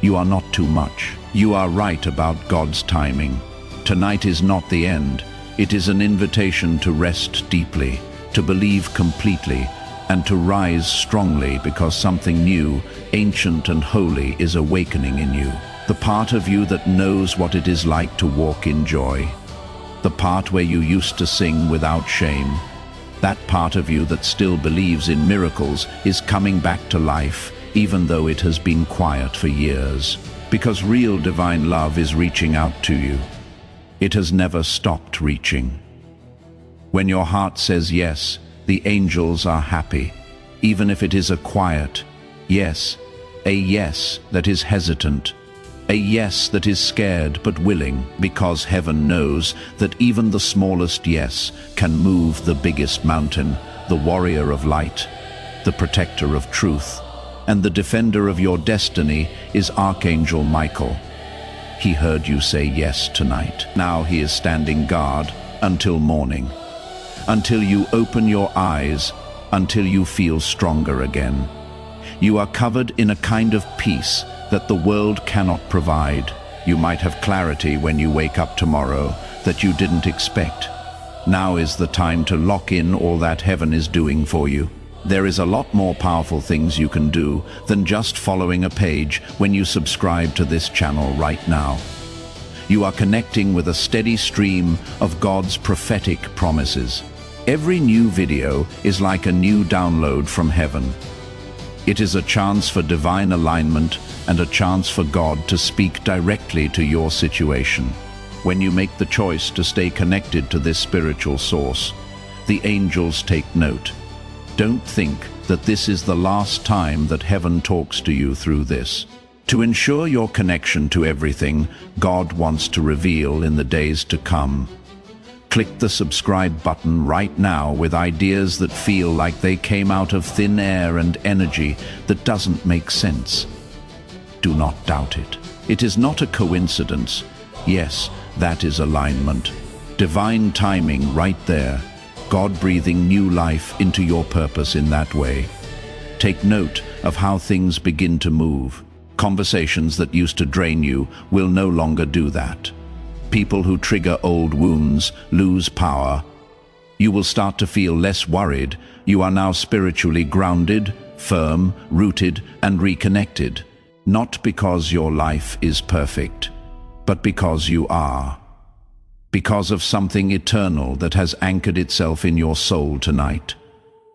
You are not too much. You are right about God's timing. Tonight is not the end. It is an invitation to rest deeply, to believe completely, and to rise strongly because something new, ancient and holy is awakening in you. The part of you that knows what it is like to walk in joy. The part where you used to sing without shame. That part of you that still believes in miracles is coming back to life, even though it has been quiet for years. Because real divine love is reaching out to you. It has never stopped reaching. When your heart says yes, the angels are happy, even if it is a quiet yes, a yes that is hesitant, a yes that is scared but willing, because heaven knows that even the smallest yes can move the biggest mountain. The warrior of light, the protector of truth, and the defender of your destiny is Archangel Michael. He heard you say yes tonight. Now he is standing guard until morning, until you open your eyes, until you feel stronger again. You are covered in a kind of peace that the world cannot provide. You might have clarity when you wake up tomorrow that you didn't expect. Now is the time to lock in all that heaven is doing for you. There is a lot more powerful things you can do than just following a page when you subscribe to this channel right now. You are connecting with a steady stream of God's prophetic promises. Every new video is like a new download from heaven. It is a chance for divine alignment and a chance for God to speak directly to your situation. When you make the choice to stay connected to this spiritual source, the angels take note. Don't think that this is the last time that heaven talks to you through this. To ensure your connection to everything God wants to reveal in the days to come, click the subscribe button right now with ideas that feel like they came out of thin air and energy that doesn't make sense. Do not doubt it. It is not a coincidence. Yes, that is alignment. Divine timing right there. God breathing new life into your purpose in that way. Take note of how things begin to move. Conversations that used to drain you will no longer do that. People who trigger old wounds lose power. You will start to feel less worried. You are now spiritually grounded, firm, rooted, and reconnected. Not because your life is perfect, but because you are. Because of something eternal that has anchored itself in your soul tonight.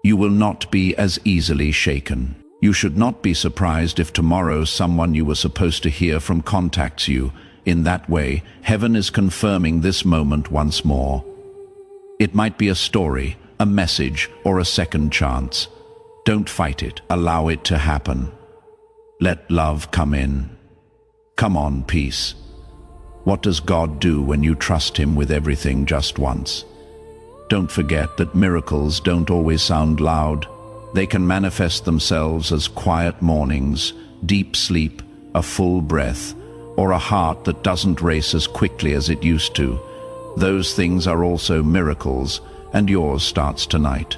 You will not be as easily shaken. You should not be surprised if tomorrow someone you were supposed to hear from contacts you. In that way, heaven is confirming this moment once more. It might be a story, a message, or a second chance. Don't fight it. Allow it to happen. Let love come in. Come on, peace. What does God do when you trust Him with everything just once? Don't forget that miracles don't always sound loud. They can manifest themselves as quiet mornings, deep sleep, a full breath, or a heart that doesn't race as quickly as it used to. Those things are also miracles, and yours starts tonight.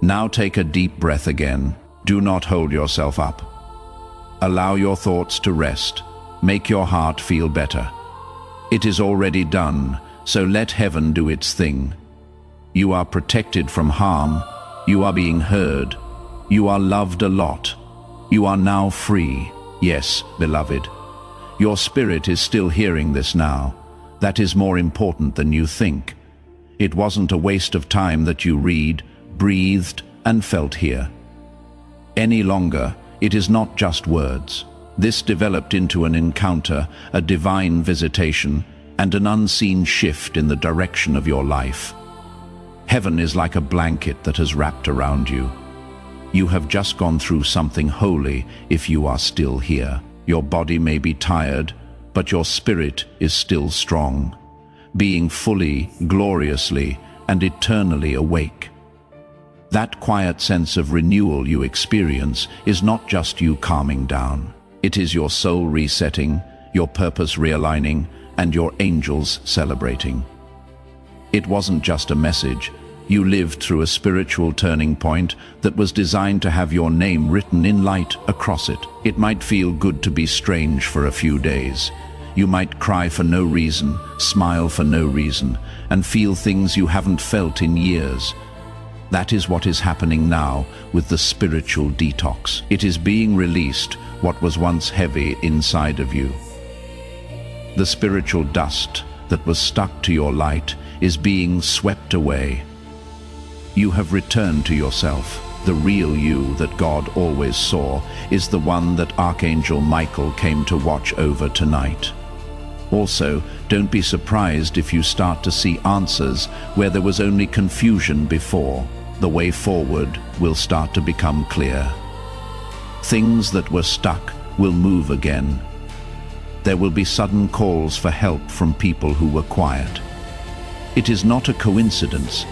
Now take a deep breath again. Do not hold yourself up. Allow your thoughts to rest. Make your heart feel better. It is already done, so let heaven do its thing. You are protected from harm. You are being heard. You are loved a lot. You are now free. Yes, beloved. Your spirit is still hearing this now. That is more important than you think. It wasn't a waste of time that you read, breathed, and felt here. Any longer, it is not just words. This developed into an encounter, a divine visitation, and an unseen shift in the direction of your life. Heaven is like a blanket that has wrapped around you. You have just gone through something holy if you are still here. Your body may be tired, but your spirit is still strong, being fully, gloriously, and eternally awake. That quiet sense of renewal you experience is not just you calming down. It is your soul resetting, your purpose realigning, and your angels celebrating. It wasn't just a message. You lived through a spiritual turning point that was designed to have your name written in light across it. It might feel good to be strange for a few days. You might cry for no reason, smile for no reason, and feel things you haven't felt in years. That is what is happening now with the spiritual detox. It is being released, what was once heavy inside of you. The spiritual dust that was stuck to your light is being swept away. You have returned to yourself. The real you that God always saw is the one that Archangel Michael came to watch over tonight. Also, don't be surprised if you start to see answers where there was only confusion before. The way forward will start to become clear. Things that were stuck will move again. There will be sudden calls for help from people who were quiet. It is not a coincidence.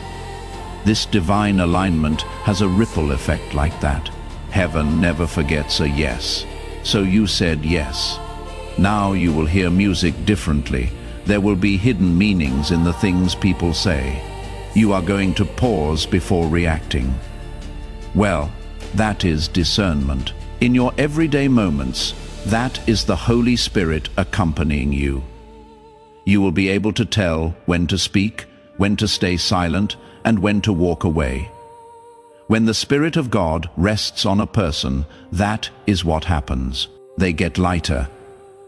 This divine alignment has a ripple effect like that. Heaven never forgets a yes. So you said yes. Now you will hear music differently. There will be hidden meanings in the things people say. You are going to pause before reacting. Well, that is discernment. In your everyday moments, that is the Holy Spirit accompanying you. You will be able to tell when to speak, when to stay silent, and when to walk away. When the Spirit of God rests on a person, that is what happens. They get lighter.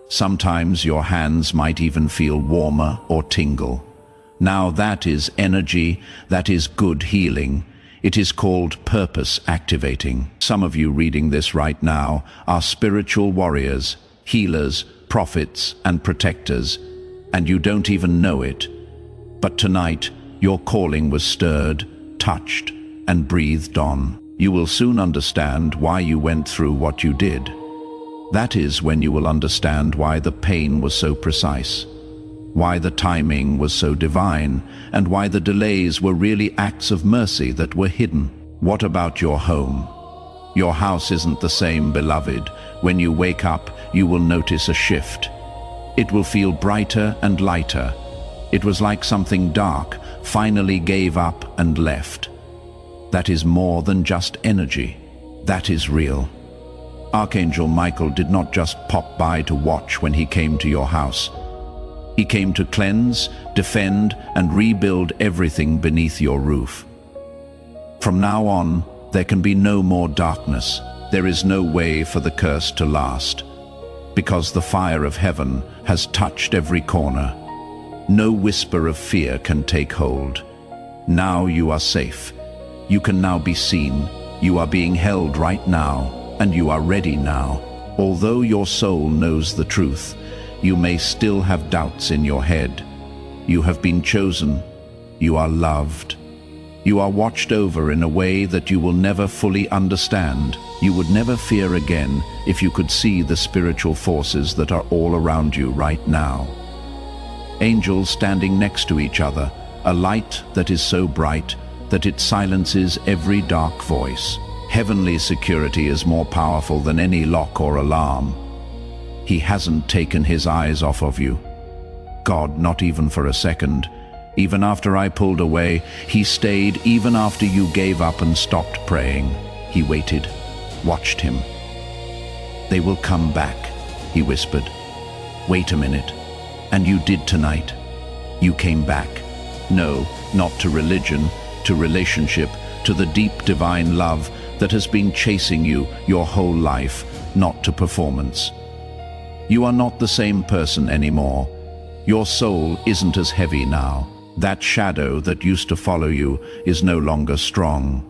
Sometimes your hands might even feel warmer or tingle. Now that is energy, that is good healing. It is called purpose activating. Some of you reading this right now are spiritual warriors, healers, prophets, and protectors, and you don't even know it. But tonight, your calling was stirred, touched, and breathed on. You will soon understand why you went through what you did. That is when you will understand why the pain was so precise, why the timing was so divine, and why the delays were really acts of mercy that were hidden. What about your home? Your house isn't the same, beloved. When you wake up, you will notice a shift. It will feel brighter and lighter. It was like something dark finally gave up and left. That is more than just energy. That is real. Archangel Michael did not just pop by to watch when he came to your house. He came to cleanse, defend, and rebuild everything beneath your roof. From now on, there can be no more darkness. There is no way for the curse to last, because the fire of heaven has touched every corner. No whisper of fear can take hold. Now you are safe. You can now be seen. You are being held right now, and you are ready now. Although your soul knows the truth, you may still have doubts in your head. You have been chosen. You are loved. You are watched over in a way that you will never fully understand. You would never fear again if you could see the spiritual forces that are all around you right now. angels standing next to each other, a light that is so bright that it silences every dark voice. Heavenly security is more powerful than any lock or alarm. He hasn't taken his eyes off of you. God, not even for a second. Even after I pulled away, he stayed. Even after you gave up and stopped praying, he waited, watched him. They will come back, he whispered. Wait a minute. And you did tonight. You came back. No, not to religion, to relationship, to the deep divine love that has been chasing you your whole life, not to performance. You are not the same person anymore. Your soul isn't as heavy now. That shadow that used to follow you is no longer strong.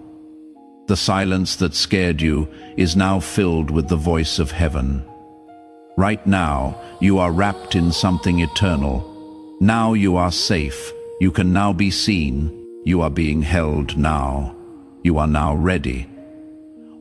The silence that scared you is now filled with the voice of heaven. Right now, you are wrapped in something eternal. Now you are safe. You can now be seen. You are being held now. You are now ready.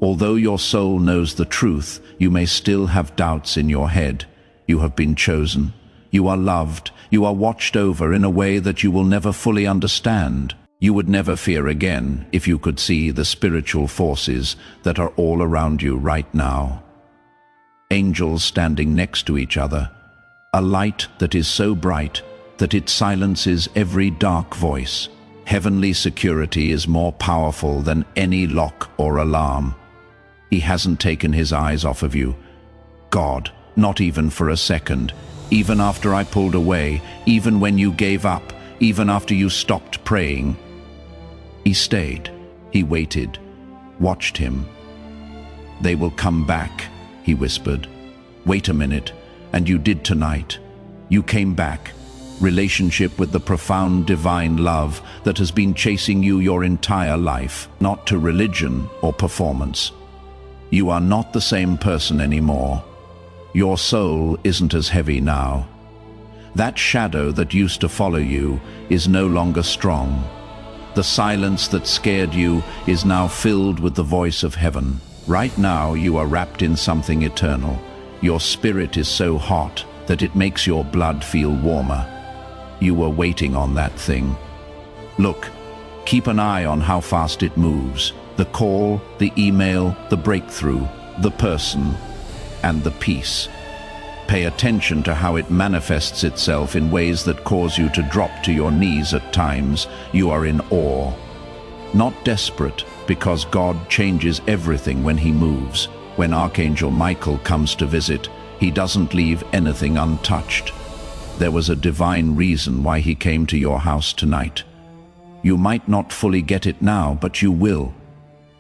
Although your soul knows the truth, you may still have doubts in your head. You have been chosen. You are loved. You are watched over in a way that you will never fully understand. You would never fear again if you could see the spiritual forces that are all around you right now. Angels standing next to each other, a light that is so bright that it silences every dark voice. Heavenly security is more powerful than any lock or alarm. He hasn't taken his eyes off of you. God, not even for a second. Even after I pulled away, even when you gave up, even after you stopped praying, he stayed. He waited, watched him. They will come back, he whispered. Wait a minute, and you did tonight. You came back. Relationship with the profound divine love that has been chasing you your entire life, not to religion or performance. You are not the same person anymore. Your soul isn't as heavy now. That shadow that used to follow you is no longer strong. The silence that scared you is now filled with the voice of heaven. Right now you are wrapped in something eternal. Your spirit is so hot that it makes your blood feel warmer. You were waiting on that thing. Look, keep an eye on how fast it moves. The call, the email, the breakthrough, the person, and the peace. Pay attention to how it manifests itself in ways that cause you to drop to your knees at times. You are in awe. Not desperate, because God changes everything when he moves. When Archangel Michael comes to visit, he doesn't leave anything untouched. There was a divine reason why he came to your house tonight. You might not fully get it now, but you will.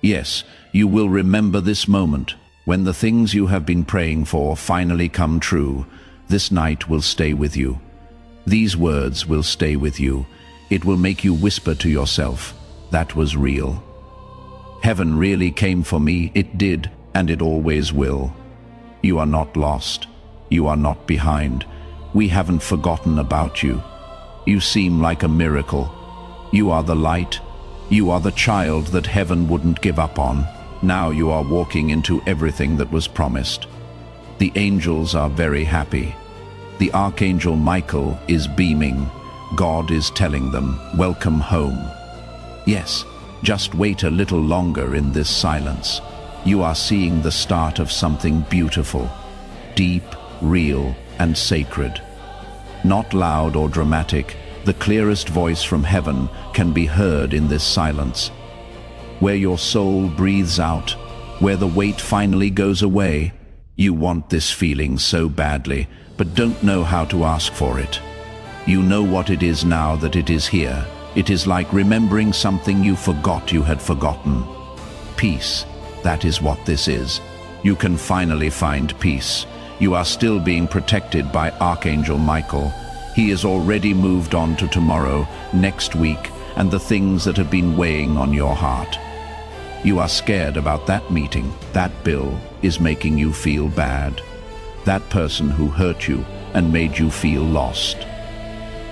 Yes, you will remember this moment. When the things you have been praying for finally come true, this night will stay with you. These words will stay with you. It will make you whisper to yourself, that was real. Heaven really came for me. It did, and it always will. You are not lost. You are not behind. We haven't forgotten about you. You seem like a miracle. You are the light. You are the child that heaven wouldn't give up on. Now you are walking into everything that was promised. The angels are very happy. The Archangel Michael is beaming. God is telling them, welcome home. Yes, just wait a little longer in this silence. You are seeing the start of something beautiful, deep, real, and sacred. Not loud or dramatic, the clearest voice from heaven can be heard in this silence. Where your soul breathes out, where the weight finally goes away. You want this feeling so badly, but don't know how to ask for it. You know what it is now that it is here. It is like remembering something you forgot you had forgotten. Peace, that is what this is. You can finally find peace. You are still being protected by Archangel Michael. He is already moved on to tomorrow, next week, and the things that have been weighing on your heart. You are scared about that meeting. That bill is making you feel bad. That person who hurt you and made you feel lost.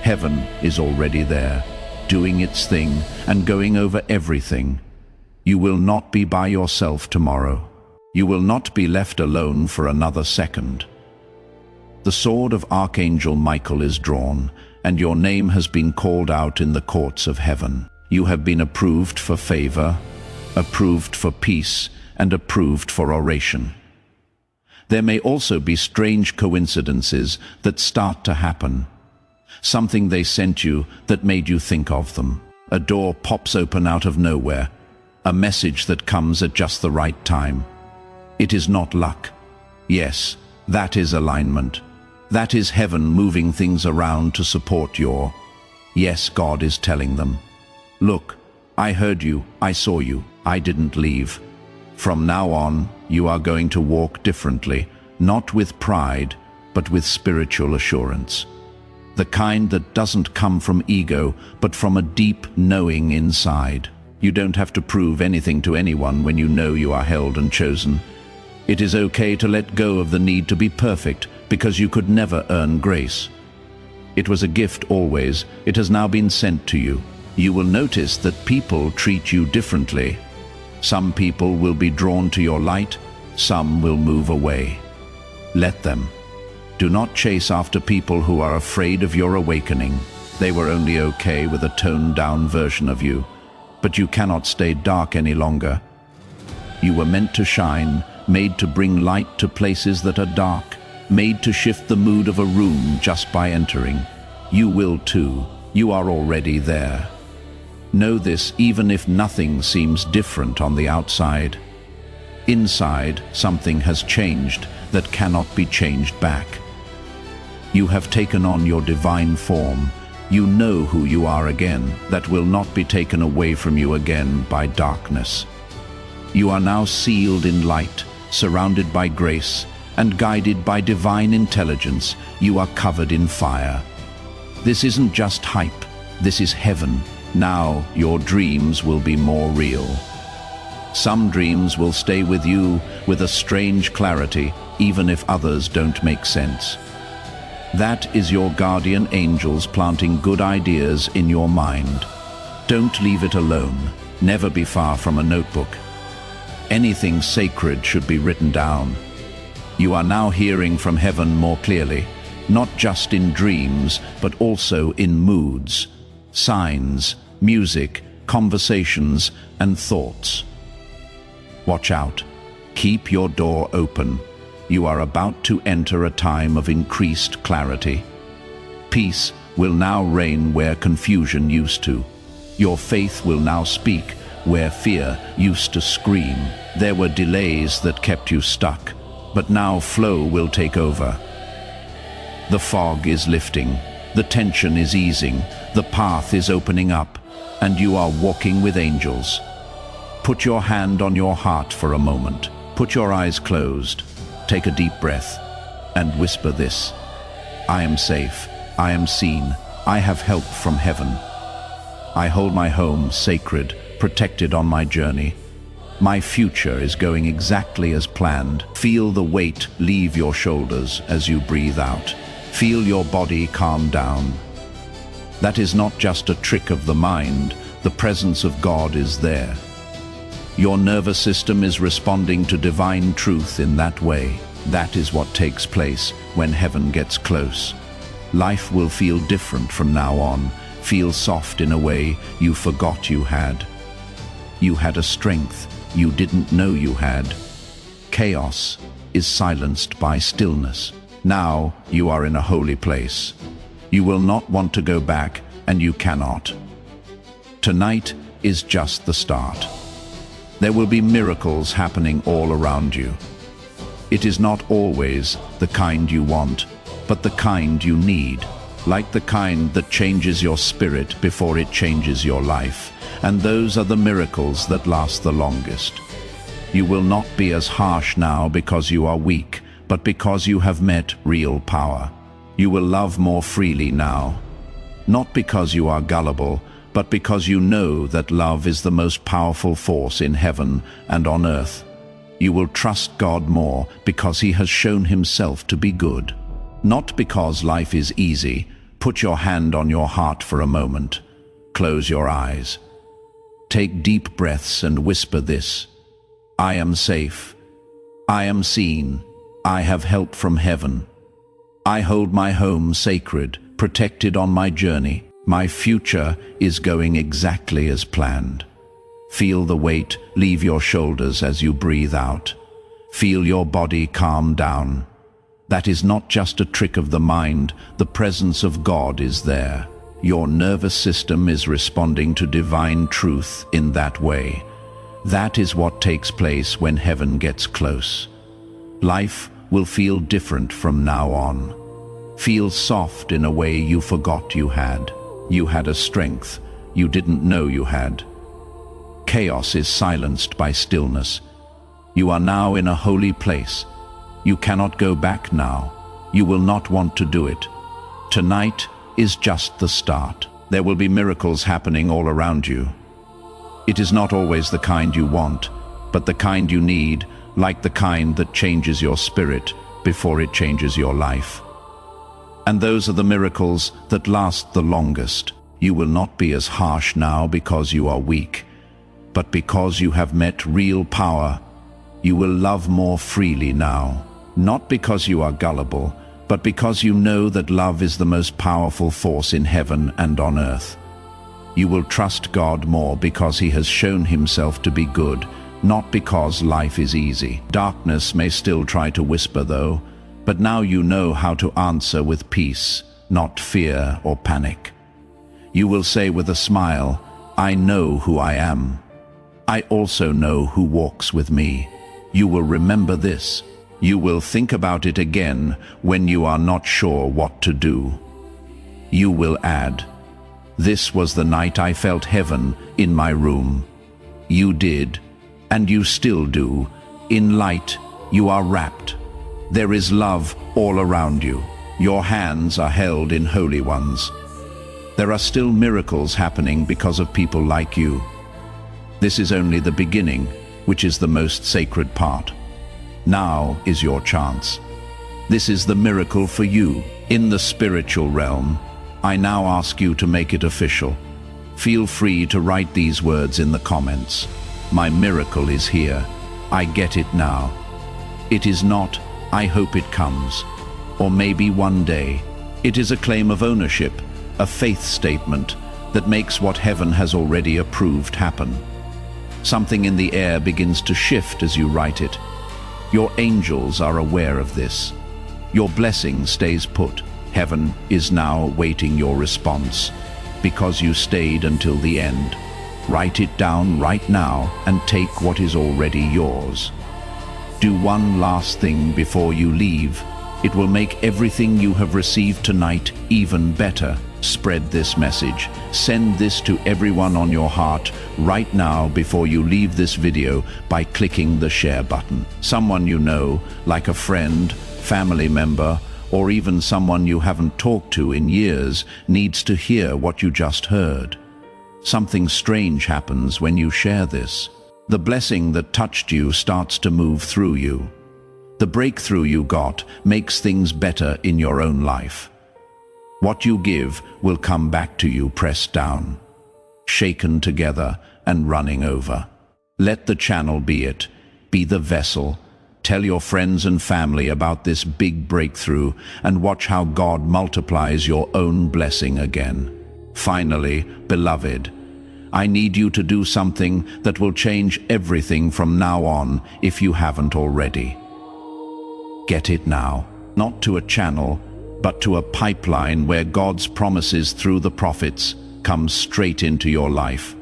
Heaven is already there, doing its thing and going over everything. You will not be by yourself tomorrow. You will not be left alone for another second. The sword of Archangel Michael is drawn, and your name has been called out in the courts of heaven. You have been approved for favor, approved for peace, and approved for oration. There may also be strange coincidences that start to happen. Something they sent you that made you think of them. A door pops open out of nowhere. A message that comes at just the right time. It is not luck. Yes, that is alignment. That is heaven moving things around to support your... Yes, God is telling them. Look, I heard you, I saw you, I didn't leave. From now on, you are going to walk differently, not with pride, but with spiritual assurance. The kind that doesn't come from ego, but from a deep knowing inside. You don't have to prove anything to anyone when you know you are held and chosen. It is okay to let go of the need to be perfect, because you could never earn grace. It was a gift always, it has now been sent to you. You will notice that people treat you differently. Some people will be drawn to your light, some will move away. Let them. Do not chase after people who are afraid of your awakening. They were only okay with a toned-down version of you. But you cannot stay dark any longer. You were meant to shine, made to bring light to places that are dark, made to shift the mood of a room just by entering. You will too. You are already there. Know this even if nothing seems different on the outside. Inside, something has changed that cannot be changed back. You have taken on your divine form. You know who you are again, that will not be taken away from you again by darkness. You are now sealed in light, surrounded by grace, and guided by divine intelligence. You are covered in fire. This isn't just hype, this is heaven. Now your dreams will be more real. Some dreams will stay with you with a strange clarity, even if others don't make sense. That is your guardian angels planting good ideas in your mind. Don't leave it alone. Never be far from a notebook. Anything sacred should be written down. You are now hearing from heaven more clearly, not just in dreams, but also in moods, signs, music, conversations, and thoughts. Watch out. Keep your door open. You are about to enter a time of increased clarity. Peace will now reign where confusion used to. Your faith will now speak where fear used to scream. There were delays that kept you stuck, but now flow will take over. The fog is lifting, the tension is easing, the path is opening up, and you are walking with angels. Put your hand on your heart for a moment. Put your eyes closed. Take a deep breath and whisper this. I am safe. I am seen. I have help from heaven. I hold my home sacred, protected on my journey. My future is going exactly as planned. Feel the weight leave your shoulders as you breathe out. Feel your body calm down. That is not just a trick of the mind. The presence of God is there. Your nervous system is responding to divine truth in that way. That is what takes place when heaven gets close. Life will feel different from now on, feel soft in a way you forgot you had. You had a strength you didn't know you had. Chaos is silenced by stillness. Now you are in a holy place. You will not want to go back, and you cannot. Tonight is just the start. There will be miracles happening all around you. It is not always the kind you want, but the kind you need, like the kind that changes your spirit before it changes your life. And those are the miracles that last the longest. You will not be as harsh now because you are weak, but because you have met real power. You will love more freely now, not because you are gullible, but because you know that love is the most powerful force in heaven and on earth. You will trust God more because He has shown Himself to be good. Not because life is easy. Put your hand on your heart for a moment. Close your eyes. Take deep breaths and whisper this. I am safe. I am seen. I have help from heaven. I hold my home sacred, protected on my journey. My future is going exactly as planned. Feel the weight leave your shoulders as you breathe out. Feel your body calm down. That is not just a trick of the mind, the presence of God is there. Your nervous system is responding to divine truth in that way. That is what takes place when heaven gets close. Life will feel different from now on. Feel soft in a way you forgot you had. You had a strength you didn't know you had. Chaos is silenced by stillness. You are now in a holy place. You cannot go back now. You will not want to do it. Tonight is just the start. There will be miracles happening all around you. It is not always the kind you want, but the kind you need, like the kind that changes your spirit before it changes your life. And those are the miracles that last the longest. You will not be as harsh now because you are weak, but because you have met real power. You will love more freely now, not because you are gullible, but because you know that love is the most powerful force in heaven and on earth. You will trust God more because He has shown Himself to be good, not because life is easy. Darkness may still try to whisper though, but now you know how to answer with peace, not fear or panic. You will say with a smile, I know who I am. I also know who walks with me. You will remember this. You will think about it again when you are not sure what to do. You will add, this was the night I felt heaven in my room. You did, and you still do. In light, you are wrapped. There is love all around you. Your hands are held in holy ones. There are still miracles happening because of people like you. This is only the beginning, which is the most sacred part. Now is your chance. This is the miracle for you. In the spiritual realm, I now ask you to make it official. Feel free to write these words in the comments. My miracle is here. I get it now. It is not, I hope it comes, or maybe one day. It is a claim of ownership, a faith statement that makes what heaven has already approved happen. Something in the air begins to shift as you write it. Your angels are aware of this. Your blessing stays put. Heaven is now waiting your response because you stayed until the end. Write it down right now and take what is already yours. Do one last thing before you leave. It will make everything you have received tonight even better. Spread this message. Send this to everyone on your heart right now before you leave this video by clicking the share button. Someone you know, like a friend, family member, or even someone you haven't talked to in years, needs to hear what you just heard. Something strange happens when you share this. The blessing that touched you starts to move through you. The breakthrough you got makes things better in your own life. What you give will come back to you pressed down, shaken together and running over. Let the channel be it. Be the vessel. Tell your friends and family about this big breakthrough and watch how God multiplies your own blessing again. Finally, beloved, I need you to do something that will change everything from now on if you haven't already. Get it now, not to a channel, but to a pipeline where God's promises through the prophets come straight into your life.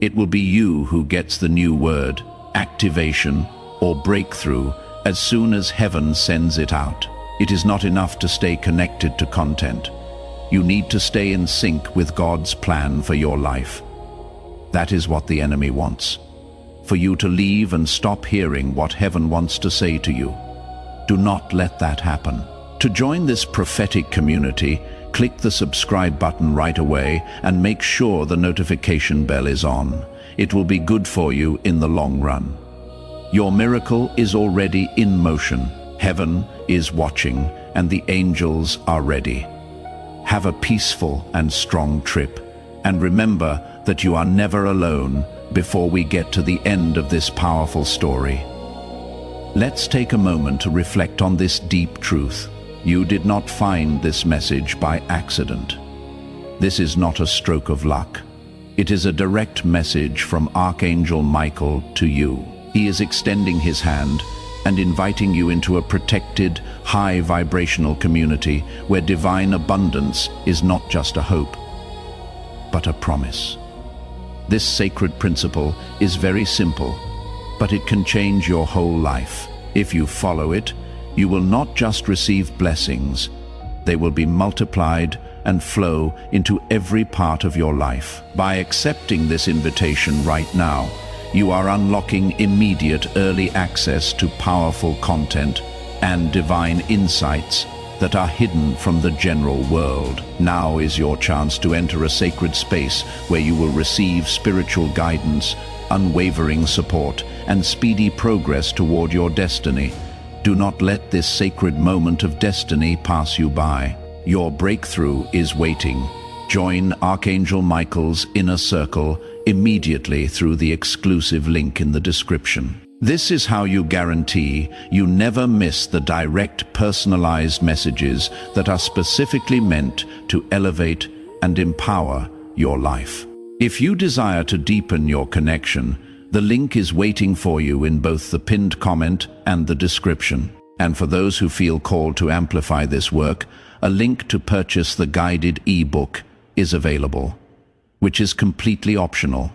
It will be you who gets the new word, activation, or breakthrough as soon as heaven sends it out. It is not enough to stay connected to content. You need to stay in sync with God's plan for your life. That is what the enemy wants. For you to leave and stop hearing what heaven wants to say to you. Do not let that happen. To join this prophetic community, click the subscribe button right away and make sure the notification bell is on. It will be good for you in the long run. Your miracle is already in motion. Heaven is watching and the angels are ready. Have a peaceful and strong trip. And remember that you are never alone before we get to the end of this powerful story. Let's take a moment to reflect on this deep truth. You did not find this message by accident. This is not a stroke of luck. It is a direct message from Archangel Michael to you. He is extending his hand and inviting you into a protected, high vibrational community where divine abundance is not just a hope, but a promise. This sacred principle is very simple, but it can change your whole life. If you follow it, you will not just receive blessings, they will be multiplied and flow into every part of your life. By accepting this invitation right now, you are unlocking immediate early access to powerful content and divine insights that are hidden from the general world. Now is your chance to enter a sacred space where you will receive spiritual guidance, unwavering support, and speedy progress toward your destiny. Do not let this sacred moment of destiny pass you by. Your breakthrough is waiting. Join Archangel Michael's inner circle immediately through the exclusive link in the description. This is how you guarantee you never miss the direct, personalized messages that are specifically meant to elevate and empower your life. If you desire to deepen your connection, the link is waiting for you in both the pinned comment and the description. And for those who feel called to amplify this work, a link to purchase the guided ebook is available, which is completely optional.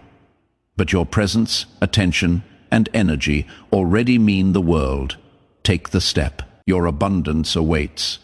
But your presence, attention, and energy already mean the world. Take the step. Your abundance awaits.